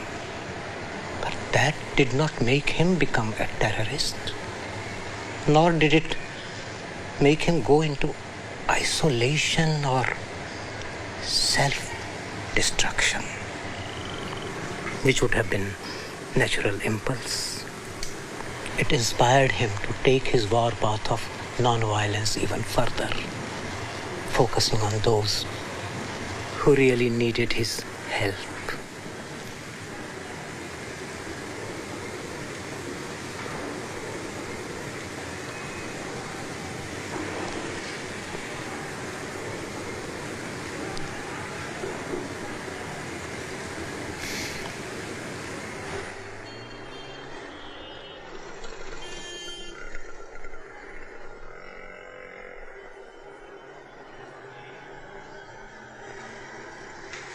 but that did not make him become a terrorist, nor did it make him go into isolation or self-destruction, which would have been natural impulse. It inspired him to take his war path of non-violence even further, focusing on those who really needed his help.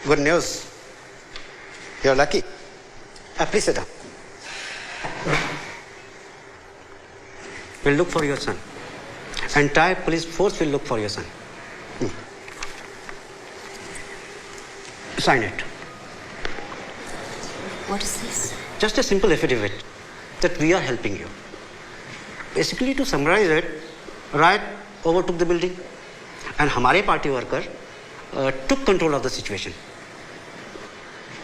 Good news. You're lucky. Please sit down. We'll look for your son. Entire police force will look for your son. Sign it. What is this? Just a simple affidavit that we are helping you. Basically, to summarize it, riot overtook the building and हमारे party worker took control of the situation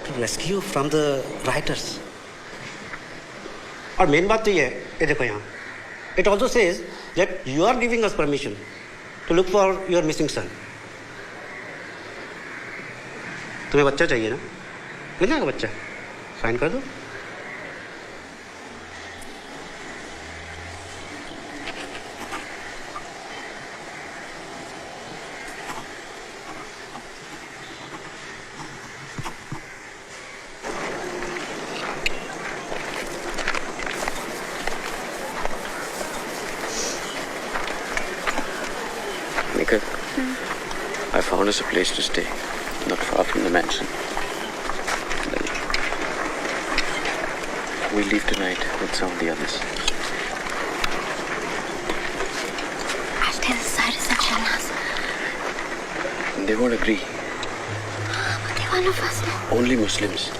to rescue from the rioters. और main बात तो ये है, ये देखो यहाँ. It also says that you are giving us permission to look for your missing son. तुम्हें बच्चा चाहिए ना? मिल जाएगा बच्चा. साइन कर दो. I found us a place to stay, not far from the mansion. We'll leave tonight with some of the others. I'll stay the Cyrus and Shahnaz. They won't agree. But they're one of us. Only Muslims.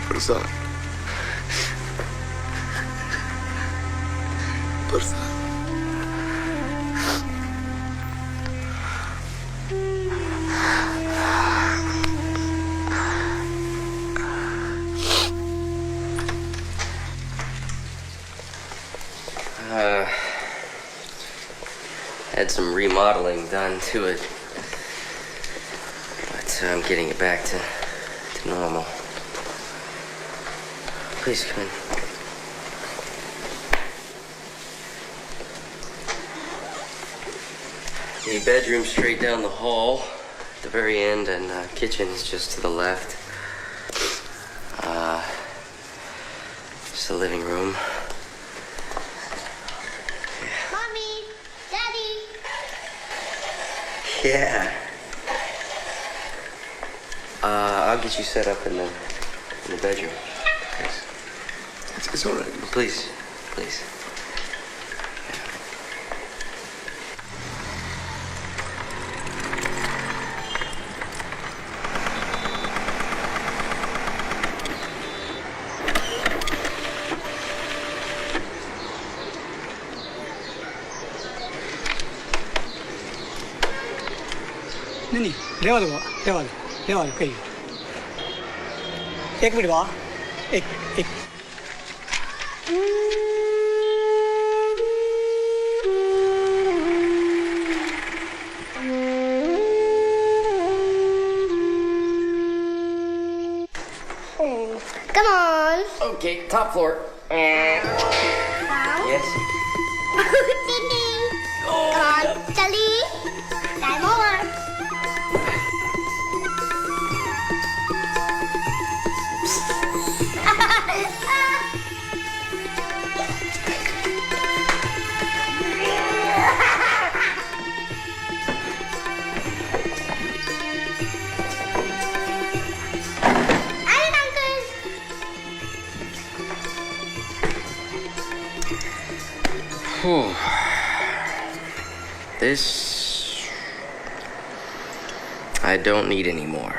Bursa. Bursa. Had some remodeling done to it, but I'm getting it back to normal. Please come in. The bedroom straight down the hall at the very end, and kitchen is just to the left. Just the living room. Mommy, Daddy. Yeah. I'll get you set up in the bedroom. It's all right. Please, please. नहीं रेवा दो कही 1 minute बा एक Come on. Okay, top floor. Yes. Come on, Charlie. Time over. This I don't need anymore.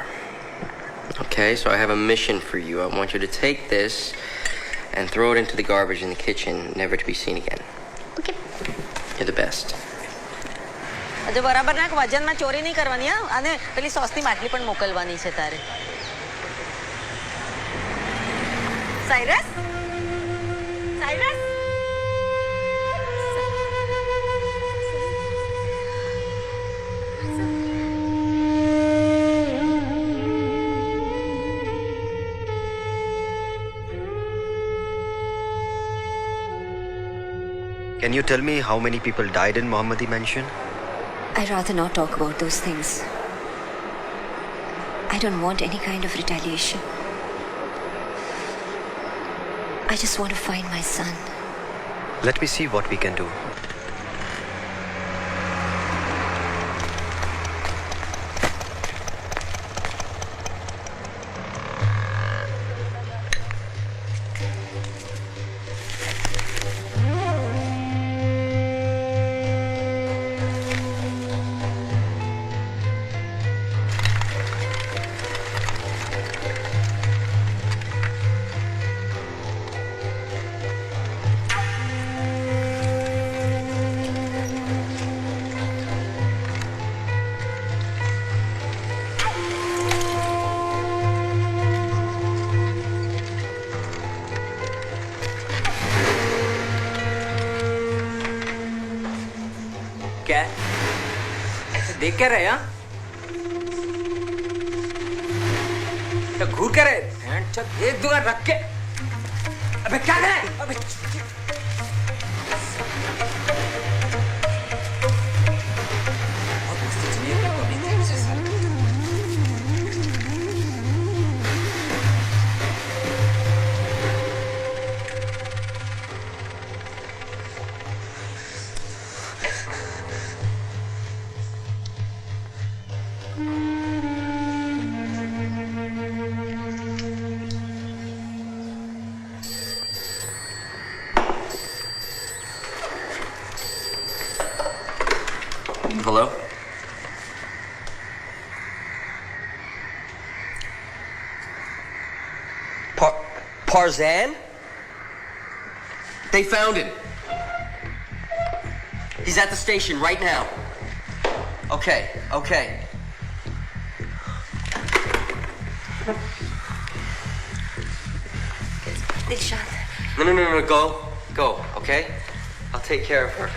Okay, so I have a mission for you. I want you to take this and throw it into the garbage in the kitchen, never to be seen again. Okay. You're the best. હજુ બરાબર ના વજનમાં ચોરી નહીં કરવાની હા અને પેલી સોસની બાટલી પણ મોકલવાની છે તારે Cyrus Can you tell me how many people died in Mohammadi Mansion? I'd rather not talk about those things. I don't want any kind of retaliation. I just want to find my son. Let me see what we can do. क्या ऐसे देख क्या रहे हैं तो घूर के रहे एक दूर रख के अबे क्या कर रहे हैं अबे Hello? Tarzan? They found him. He's at the station right now. Okay. Dilshad. No, go, okay? I'll take care of her.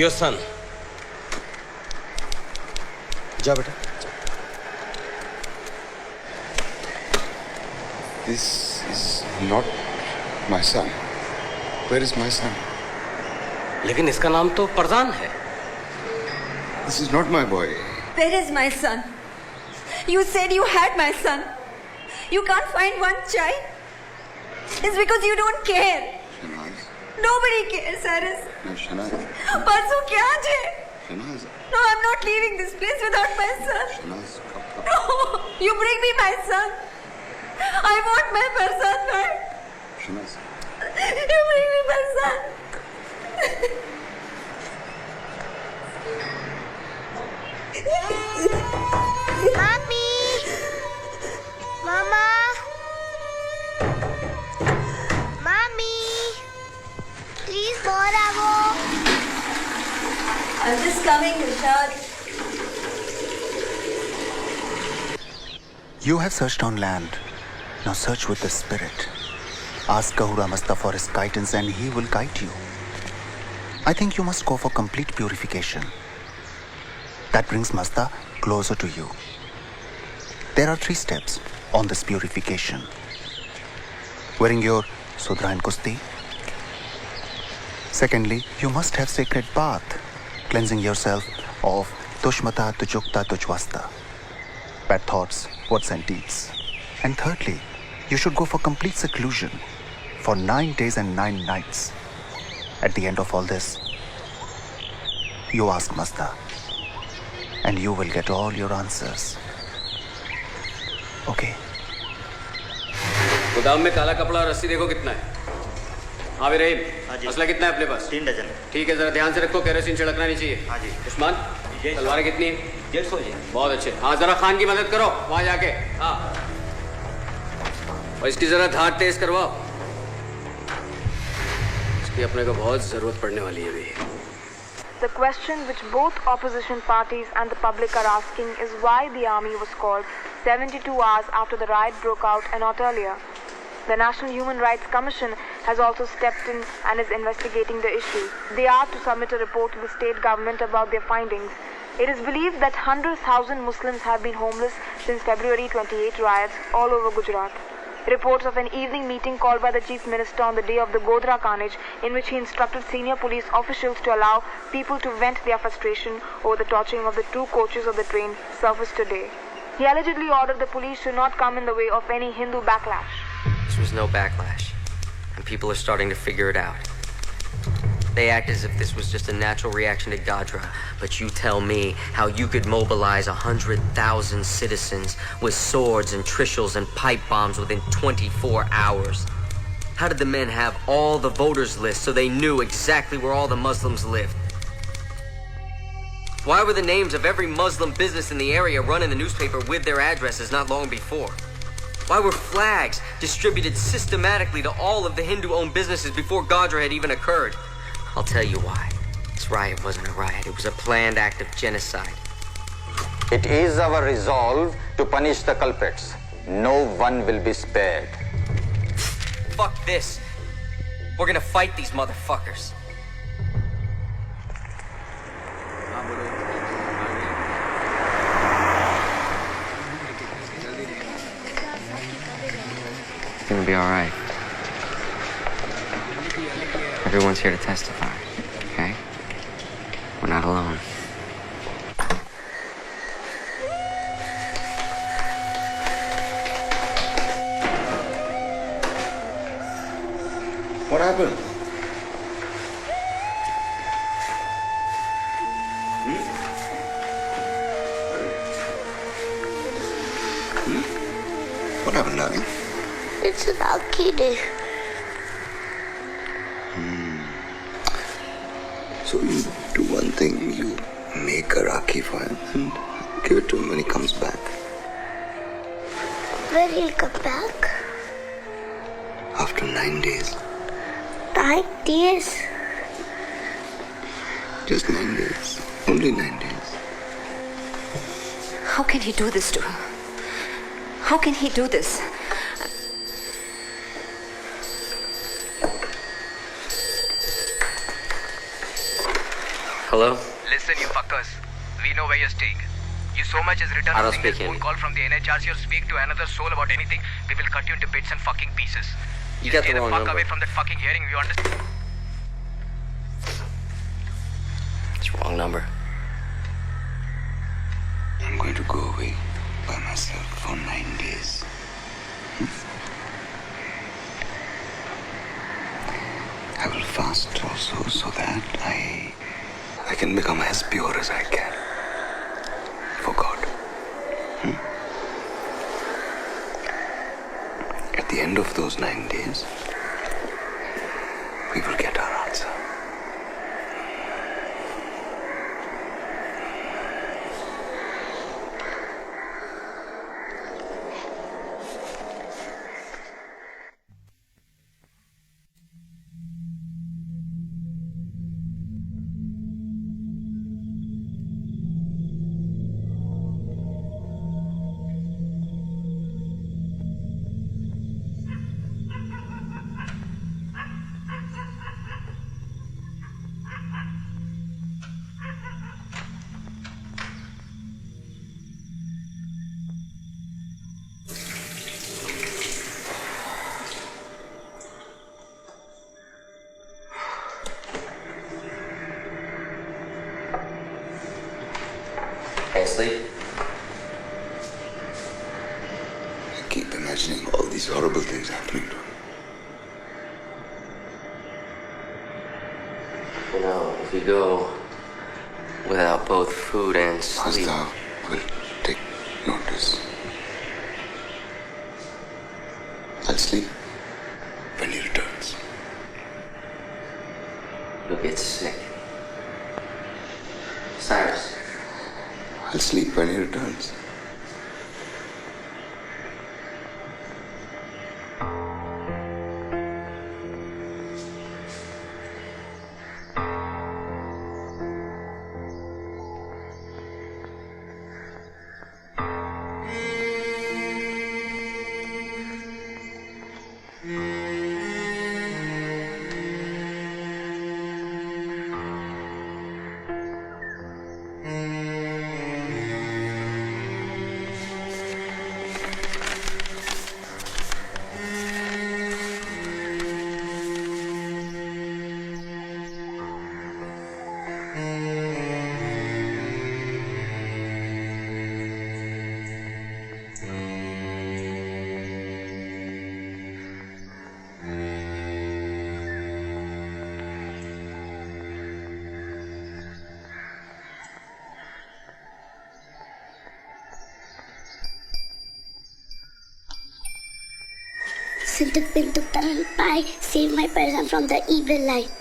Your son. जा बेटा. This is not my son. Where is my son? लेकिन इसका नाम तो परजान है. This is not my boy. Where is my son? You said you had my son. You can't find one child. It's because you don't care. Shanaz. Nobody cares, Cyrus. No, Shanaz. परसों क्या है? Shanaz. No, I'm not leaving this place without my son. Shanaz. No, you bring me my son. I want my Farzan back. Shanaz. You bring me Farzan. Mommy! Mama! Mommy! Please, Boravo! I'm just coming, Rishad. You have searched on land. Now search with the spirit. Ask Kahura Masta for his guidance and he will guide you. I think you must go for complete purification. That brings Masta closer to you. There are 3 steps on this purification. Wearing your Sudra and Kusti. Secondly, you must have sacred bath, cleansing yourself of Tushmata, Tujukta, Tujwasta, bad thoughts, words and deeds. And thirdly, you should go for complete seclusion for 9 days and 9 nights. At the end of all this, you ask Masta, and you will get all your answers. Okay? गोदाम में काला कपड़ा और रस्सी देखो कितना है। हाँ भी रहीम, असला कितना है अपने पास? 3 डजन। ठीक है, जरा ध्यान से रखो, केरोसिन छिड़कना नहीं चाहिए। हाँ जी। उस्मान, तलवारें कितनी है? 150 जी। बहुत अच्छे। हाँ, जरा खान की मदद करो वहाँ जाके। हाँ। और इसकी जरा धार तेज करवाओ। इसकी अपने को बहुत जरूरत पड़ने वाली है अभी। The question which both opposition parties and the public are asking is why the army was called 72 hours after the riot broke out and not earlier. The National Human Rights Commission has also stepped in and is investigating the issue. They are to submit a report to the state government about their findings. It is believed that 100,000 Muslims have been homeless since February 28 riots all over Gujarat. Reports of an evening meeting called by the Chief Minister on the day of the Godhra carnage, in which he instructed senior police officials to allow people to vent their frustration over the torching of the 2 coaches of the train, surfaced today. He allegedly ordered the police to not come in the way of any Hindu backlash. This was no backlash, and people are starting to figure it out. They act as if this was just a natural reaction to Godhra, but you tell me how you could mobilize 100,000 citizens with swords and trishul and pipe bombs within 24 hours. How did the men have all the voters lists so they knew exactly where all the Muslims lived? Why were the names of every Muslim business in the area run in the newspaper with their addresses not long before? Why were flags distributed systematically to all of the Hindu-owned businesses before Godhra had even occurred? I'll tell you why. This riot wasn't a riot. It was a planned act of genocide. It is our resolve to punish the culprits. No one will be spared. Fuck this. We're gonna fight these motherfuckers. It's gonna be all right. Everyone's here to testify, okay? We're not alone. What happened? What happened, darling? It's a lucky day. So you do one thing, you make a Rakhi for him and give it to him when he comes back. When he'll come back? After 9 days. 9 days? Just 9 days. Only 9 days. How can he do this to her? How can he do this? Hello? Listen, you fuckers. We know where you're staying. You so much as returned I a don't single speak phone Hindi. call from the NHRC or speak to another soul about anything, we will cut you into bits and fucking pieces. You Just got stay the the wrong fuck number. away from that fucking hearing, you understand? It's wrong number. I'm going to go away by myself for 9 days. I will fast also so that I can become as pure as I can for God. At the end of those 9 days, we will get our answer. Can't sleep? I keep imagining all these horrible things happening to him. You know, if we go without both food and sleep... Vasta will take notice. I'll sleep when he returns. You'll get sick. Cyrus. I'll sleep when he returns. Sintuk Pintuk Taranpai, save my person from the evil light.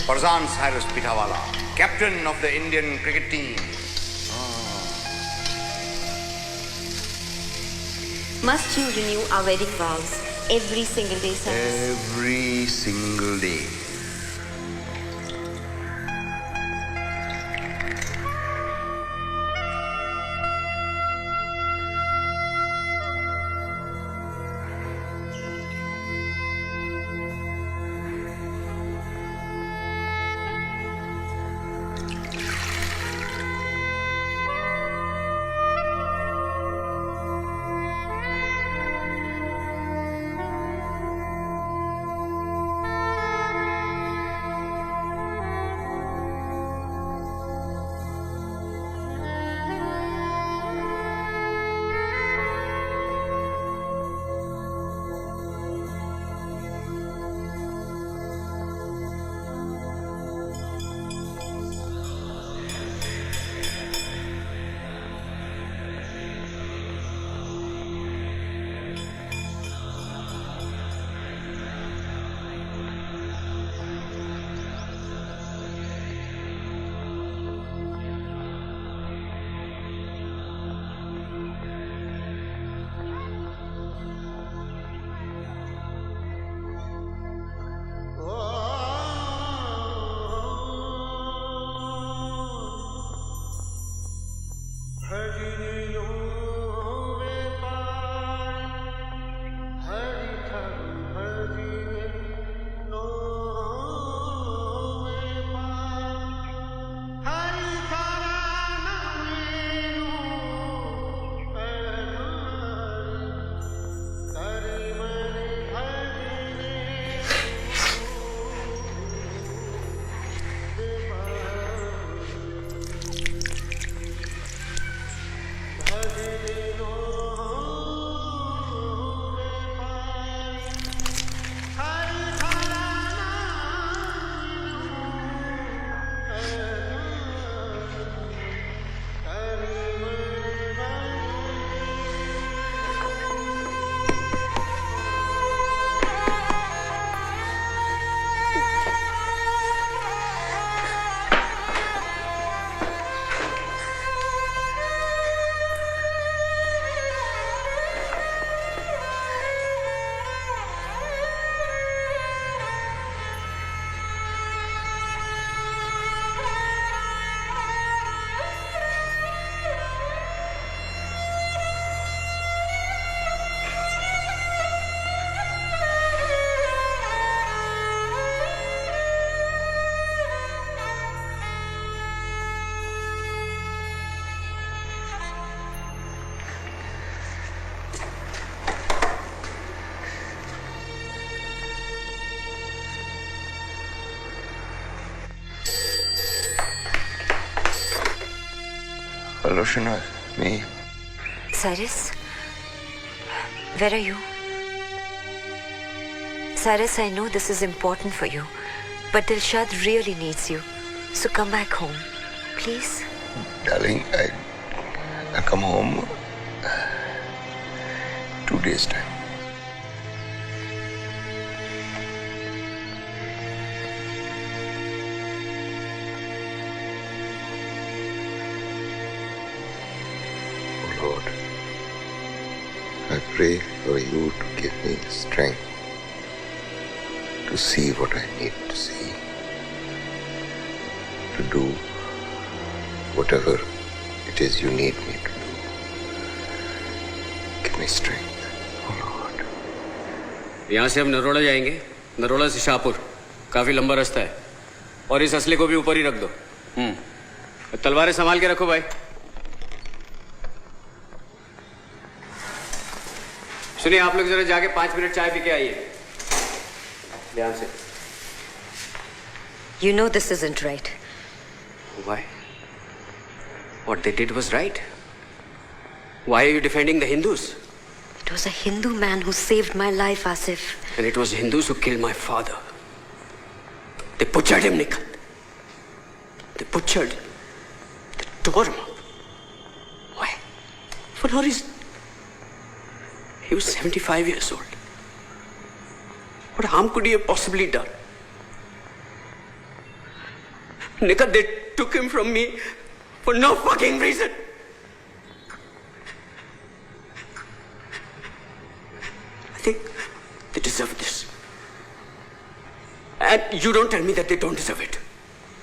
Farzan Cyrus Pitawala, captain of the Indian cricket team. Must you renew our wedding vows every single day, Cyrus? Every single day. Roshana, me. Cyrus? Where are you? Cyrus, I know this is important for you, but Dilshad really needs you. So come back home, please. Darling, I come home 2 days' time. Oh Lord, I pray for you to give me the strength to see what I need to see, to do whatever it is you need me to do. Give me strength. यहाँ से हम नरोड़ा जाएंगे, नरोड़ा से शाहपुर, काफी लंबा रास्ता है, और इस असले को भी ऊपर ही रख दो। तलवारें संभाल के रखो भाई। सुनिए, आप लोग जरा जाके 5 मिनट चाय पी के आइए, ध्यान से। You know this isn't right. Why? What they did was right. Why are you defending the Hindus? It was a Hindu man who saved my life, Asif. And it was Hindus who killed my father. They butchered him, Nikhil. They butchered. They tore him up. Why? For no reason. He was 75 years old. What harm could he have possibly done? Nikhil, they took him from me for no fucking reason. I think they deserve this. And you don't tell me that they don't deserve it.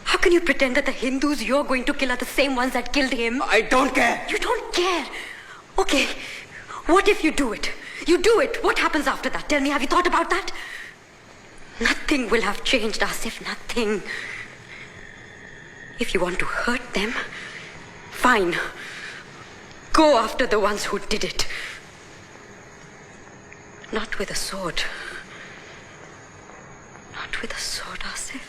How can you pretend that the Hindus you're going to kill are the same ones that killed him? I don't care. You don't care? Okay. What if you do it? You do it. What happens after that? Tell me, have you thought about that? Nothing will have changed, Asif. Nothing. If you want to hurt them, fine. Go after the ones who did it. Not with a sword. Not with a sword, Asif.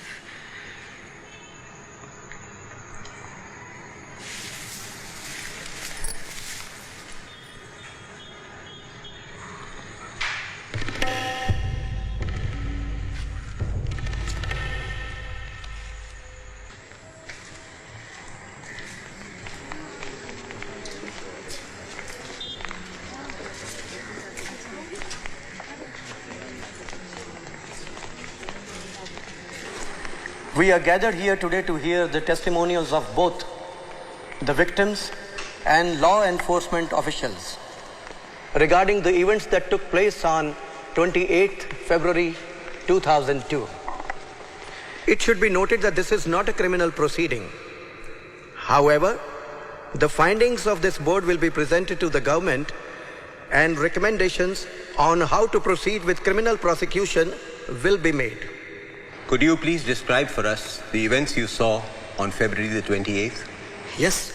We are gathered here today to hear the testimonials of both the victims and law enforcement officials regarding the events that took place on 28th February 2002. It should be noted that this is not a criminal proceeding. However, the findings of this board will be presented to the government and recommendations on how to proceed with criminal prosecution will be made. Could you please describe for us the events you saw on February the 28th? Yes.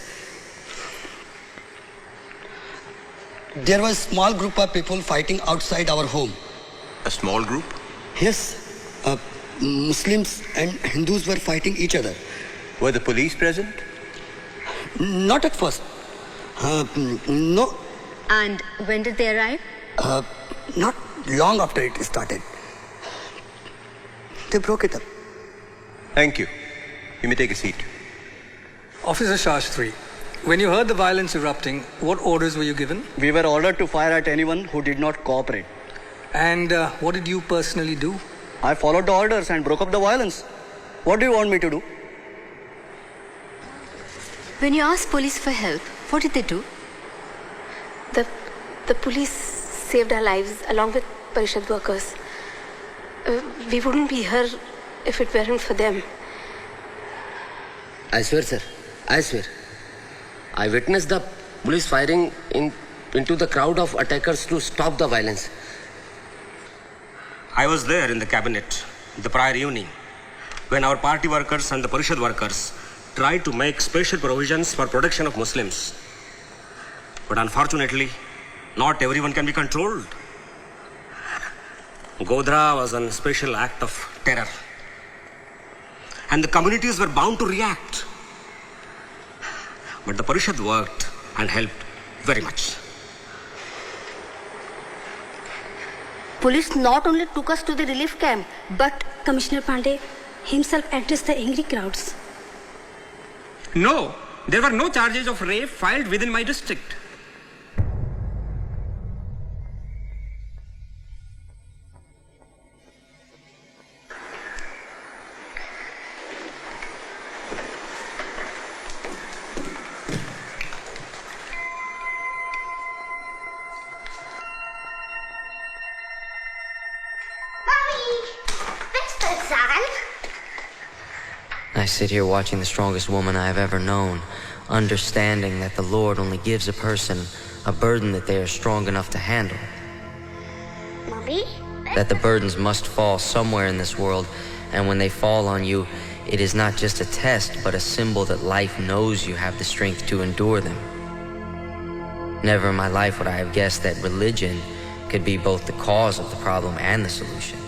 There was a small group of people fighting outside our home. A small group? Yes. Muslims and Hindus were fighting each other. Were the police present? Not at first. No. And when did they arrive? Not long after it started. They broke it up. Thank you. You may take a seat. Officer Shastri, when you heard the violence erupting, what orders were you given? We were ordered to fire at anyone who did not cooperate. And what did you personally do? I followed the orders and broke up the violence. What do you want me to do? When you asked police for help, what did they do? The police saved our lives along with Parishad workers. We wouldn't be here if it weren't for them. I swear, sir. I swear. I witnessed the police firing into the crowd of attackers to stop the violence. I was there in the cabinet the prior evening when our party workers and the Parishad workers tried to make special provisions for protection of Muslims. But unfortunately, not everyone can be controlled. Godhra was a special act of terror. And the communities were bound to react. But the Parishad worked and helped very much. Police not only took us to the relief camp, but Commissioner Pandey himself addressed the angry crowds. No, there were no charges of rape filed within my district. I sit here watching the strongest woman I have ever known, understanding that the Lord only gives a person a burden that they are strong enough to handle. Mommy? That the burdens must fall somewhere in this world, and when they fall on you, it is not just a test, but a symbol that life knows you have the strength to endure them. Never in my life would I have guessed that religion could be both the cause of the problem and the solution.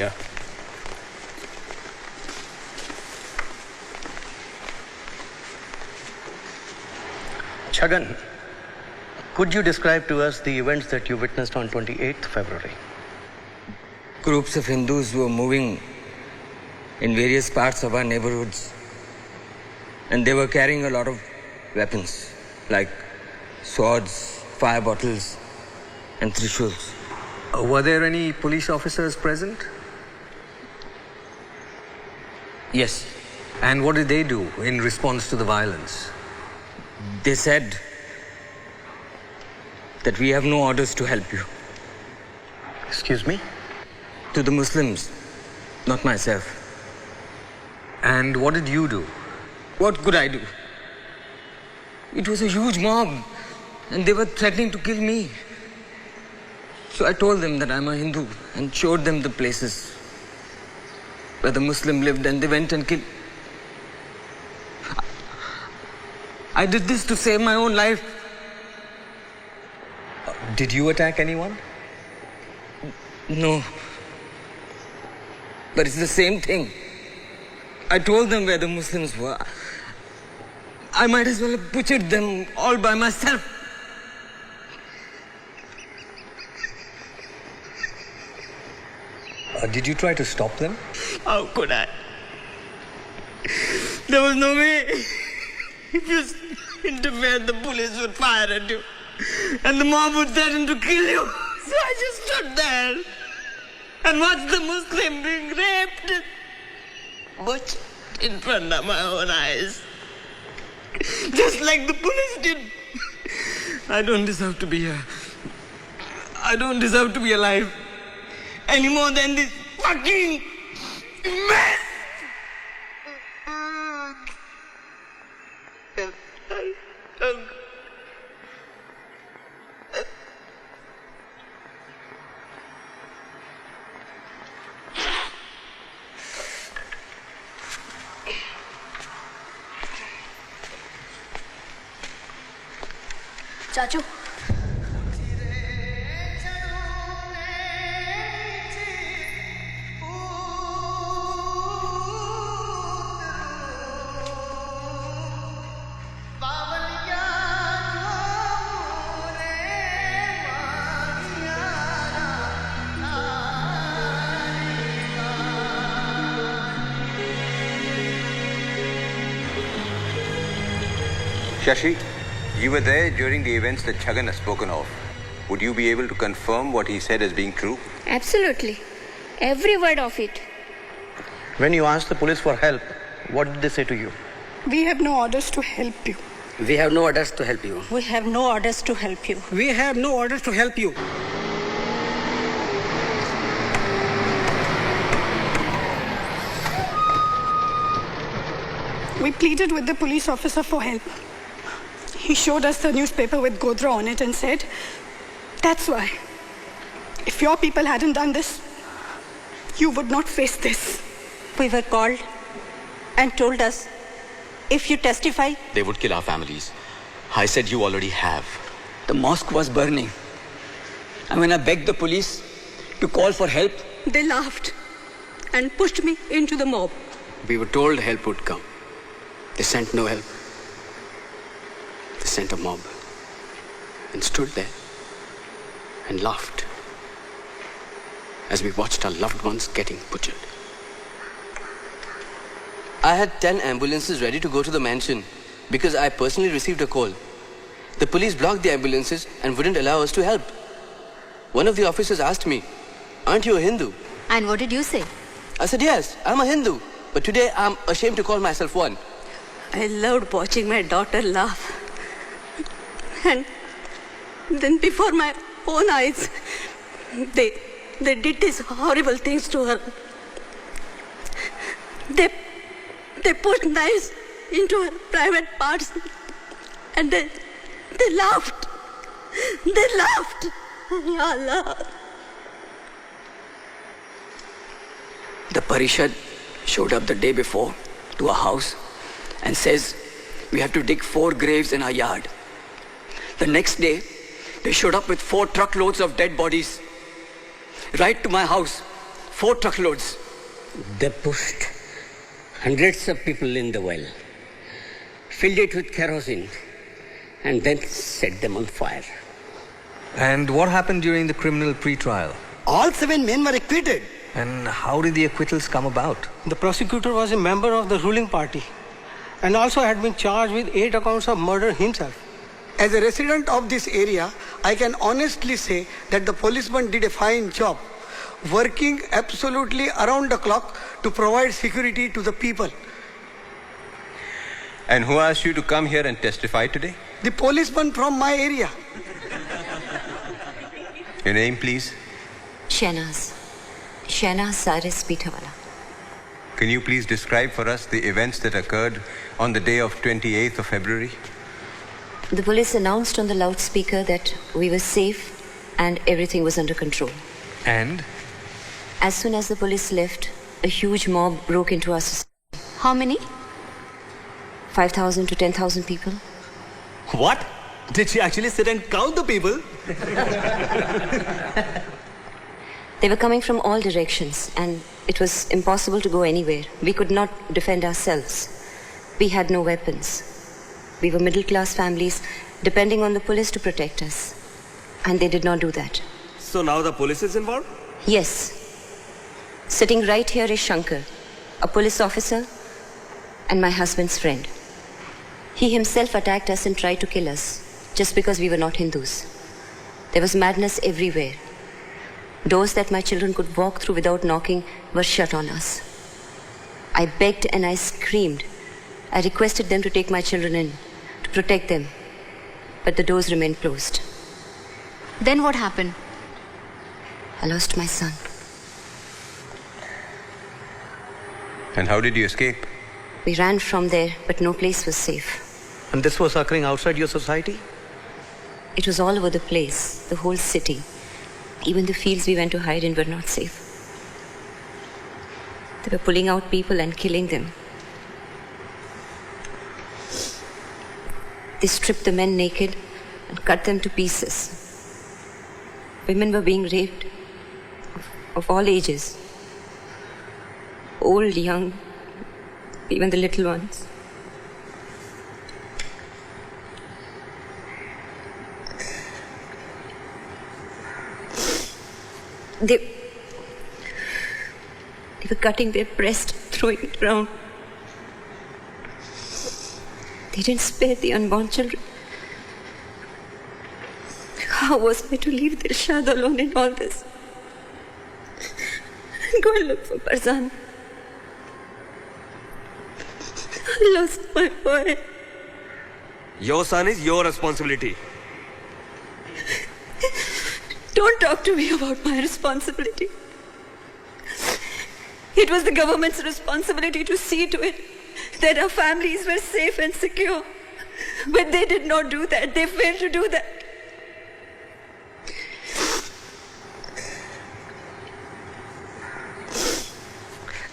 Yeah. Chhagan, could you describe to us the events that you witnessed on 28th February? Groups of Hindus were moving in various parts of our neighborhoods, and they were carrying a lot of weapons like swords, fire bottles, and trishuls. Were there any police officers present? Yes. And what did they do in response to the violence? They said that we have no orders to help you. Excuse me? To the Muslims, not myself. And what did you do? What could I do? It was a huge mob, and they were threatening to kill me. So I told them that I'm a Hindu and showed them the places where the Muslim lived, and they went and killed. I did this to save my own life. Did you attack anyone? No. But it's the same thing. I told them where the Muslims were. I might as well have butchered them all by myself. Did you try to stop them? How could I? There was no way. If you interfered, the police would fire at you. And the mob would threaten to kill you. So I just stood there and watched the Muslim being raped, butchered in front of my own eyes. Just like the police did. I don't deserve to be here. I don't deserve to be alive. Any more than this fucking mess. Chachu. Shashi, you were there during the events that Chhagan has spoken of. Would you be able to confirm what he said as being true? Absolutely. Every word of it. When you asked the police for help, what did they say to you? We have no orders to help you. We have no orders to help you. We have no orders to help you. We have no orders to help you. We pleaded with the police officer for help. He showed us the newspaper with Godhra on it and said, that's why. If your people hadn't done this, you would not face this. We were called and told us, if you testify, they would kill our families. I said you already have. The mosque was burning. And when I begged the police to call for help, they laughed and pushed me into the mob. We were told help would come. They sent no help. They sent a mob and stood there and laughed as we watched our loved ones getting butchered. I had 10 ambulances ready to go to the mansion because I personally received a call. The police blocked the ambulances and wouldn't allow us to help. One of the officers asked me, "Aren't you a Hindu?" And what did you say? I said, "Yes, I'm a Hindu, but today I'm ashamed to call myself one." I loved watching my daughter laugh. And then before my own eyes, they did these horrible things to her. They put knives into her private parts and they laughed. They laughed. Ya Allah. The Parishad showed up the day before to our house and says, we have to dig 4 graves in our yard. The next day, they showed up with 4 truckloads of dead bodies right to my house, 4 truckloads. They pushed hundreds of people in the well, filled it with kerosene, and then set them on fire. And what happened during the criminal pre-trial? All 7 men were acquitted. And how did the acquittals come about? The prosecutor was a member of the ruling party and also had been charged with 8 accounts of murder himself. As a resident of this area, I can honestly say that the policemen did a fine job, working absolutely around the clock to provide security to the people. And who asked you to come here and testify today? The policeman from my area. Your name, please? Shehnaz Saris Pitawala. Can you please describe for us the events that occurred on the day of 28th of February? The police announced on the loudspeaker that we were safe and everything was under control. And? As soon as the police left, a huge mob broke into our society. How many? 5,000 to 10,000 people. What? Did she actually sit and count the people? They were coming from all directions and it was impossible to go anywhere. We could not defend ourselves. We had no weapons. We were middle-class families depending on the police to protect us. And they did not do that. So now the police is involved? Yes. Sitting right here is Shankar, a police officer and my husband's friend. He himself attacked us and tried to kill us just because we were not Hindus. There was madness everywhere. Doors that my children could walk through without knocking were shut on us. I begged and I screamed. I requested them to take my children in, to protect them. But the doors remained closed. Then what happened? I lost my son. And how did you escape? We ran from there, but no place was safe. And this was occurring outside your society? It was all over the place, the whole city. Even the fields we went to hide in were not safe. They were pulling out people and killing them. They stripped the men naked and cut them to pieces. Women were being raped of all ages. Old, young, even the little ones. They were cutting their breast, throwing it around. They didn't spare the unborn children. How was I to leave Dilshad alone in all this? And go and look for Farzan. I lost my boy. Your son is your responsibility. Don't talk to me about my responsibility. It was the government's responsibility to see to it that our families were safe and secure. But they did not do that. They failed to do that.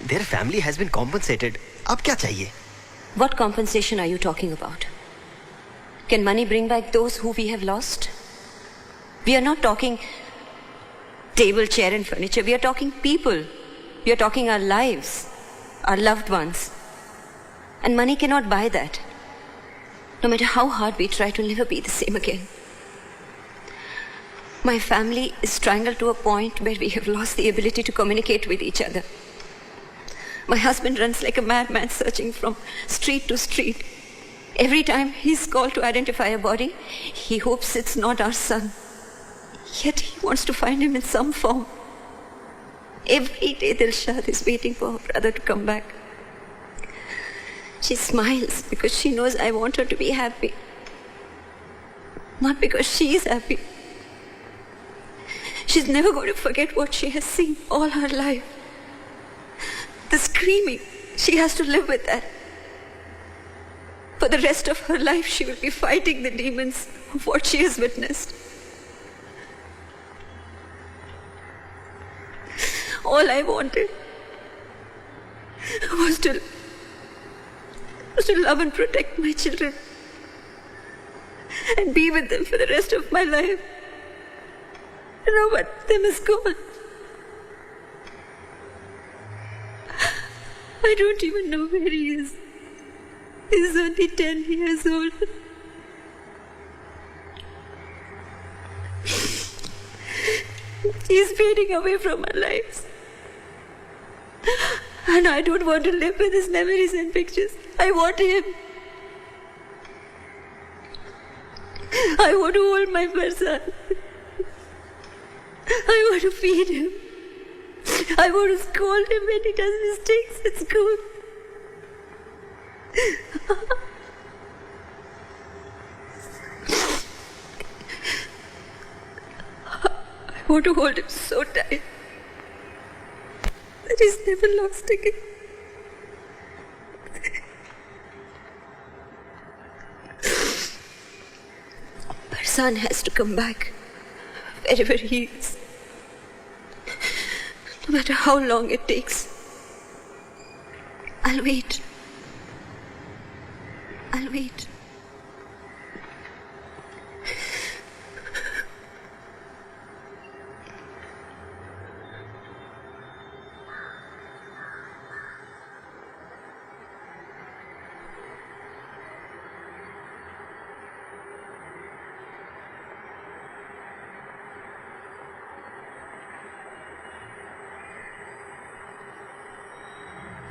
Their family has been compensated. Ab kya chahiye? What compensation are you talking about? Can money bring back those who we have lost? We are not talking table, chair and furniture. We are talking people. We are talking our lives, our loved ones. And money cannot buy that. No matter how hard we try to never be the same again. My family is strangled to a point where we have lost the ability to communicate with each other. My husband runs like a madman searching from street to street. Every time he's called to identify a body, he hopes it's not our son. Yet he wants to find him in some form. Every day Dilshad is waiting for her brother to come back. She smiles because she knows I want her to be happy. Not because she is happy. She's never going to forget what she has seen all her life. The screaming, she has to live with that. For the rest of her life, she will be fighting the demons of what she has witnessed. All I wanted was to love and protect my children and be with them for the rest of my life. You know what? Them is gone. I don't even know where he is. He's only 10 years old. He's fading away from our lives. And I don't want to live with his memories and pictures. I want him. I want to hold my Farsan. I want to feed him. I want to scold him when he does mistakes at school. I want to hold him so tight that he's never lost again. Farsan has to come back wherever he is. No matter how long it takes. I'll wait. I'll wait.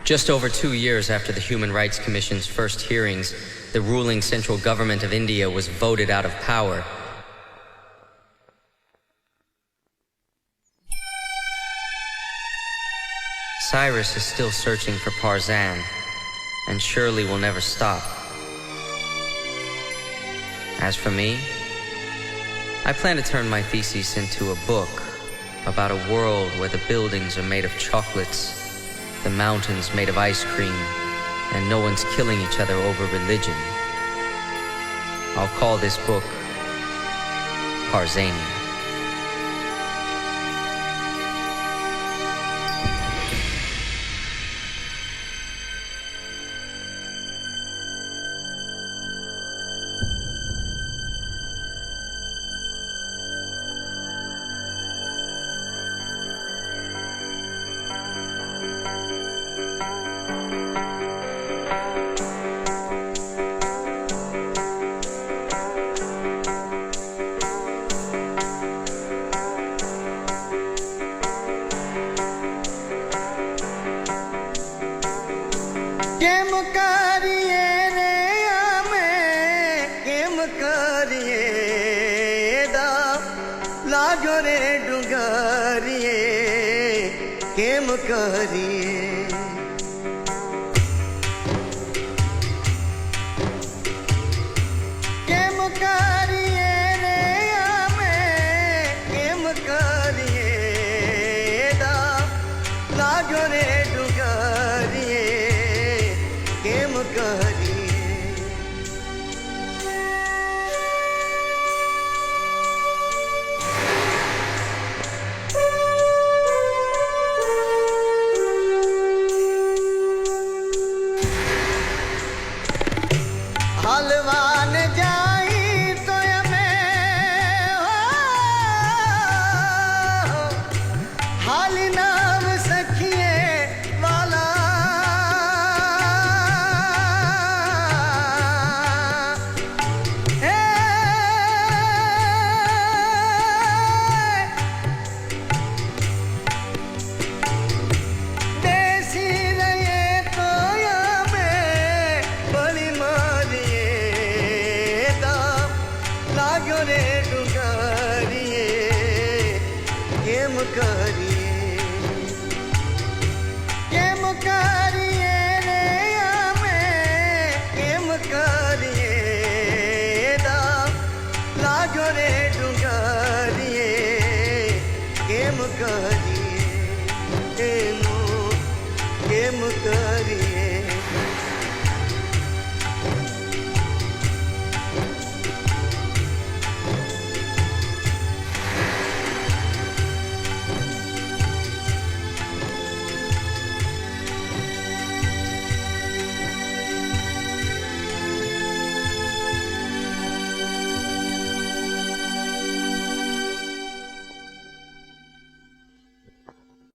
Just over 2 years after the Human Rights Commission's first hearings, the ruling central government of India was voted out of power. Cyrus is still searching for Farzan, and surely will never stop. As for me, I plan to turn my thesis into a book about a world where the buildings are made of chocolates, the mountains made of ice cream, and no one's killing each other over religion. I'll call this book Farzania. Game kari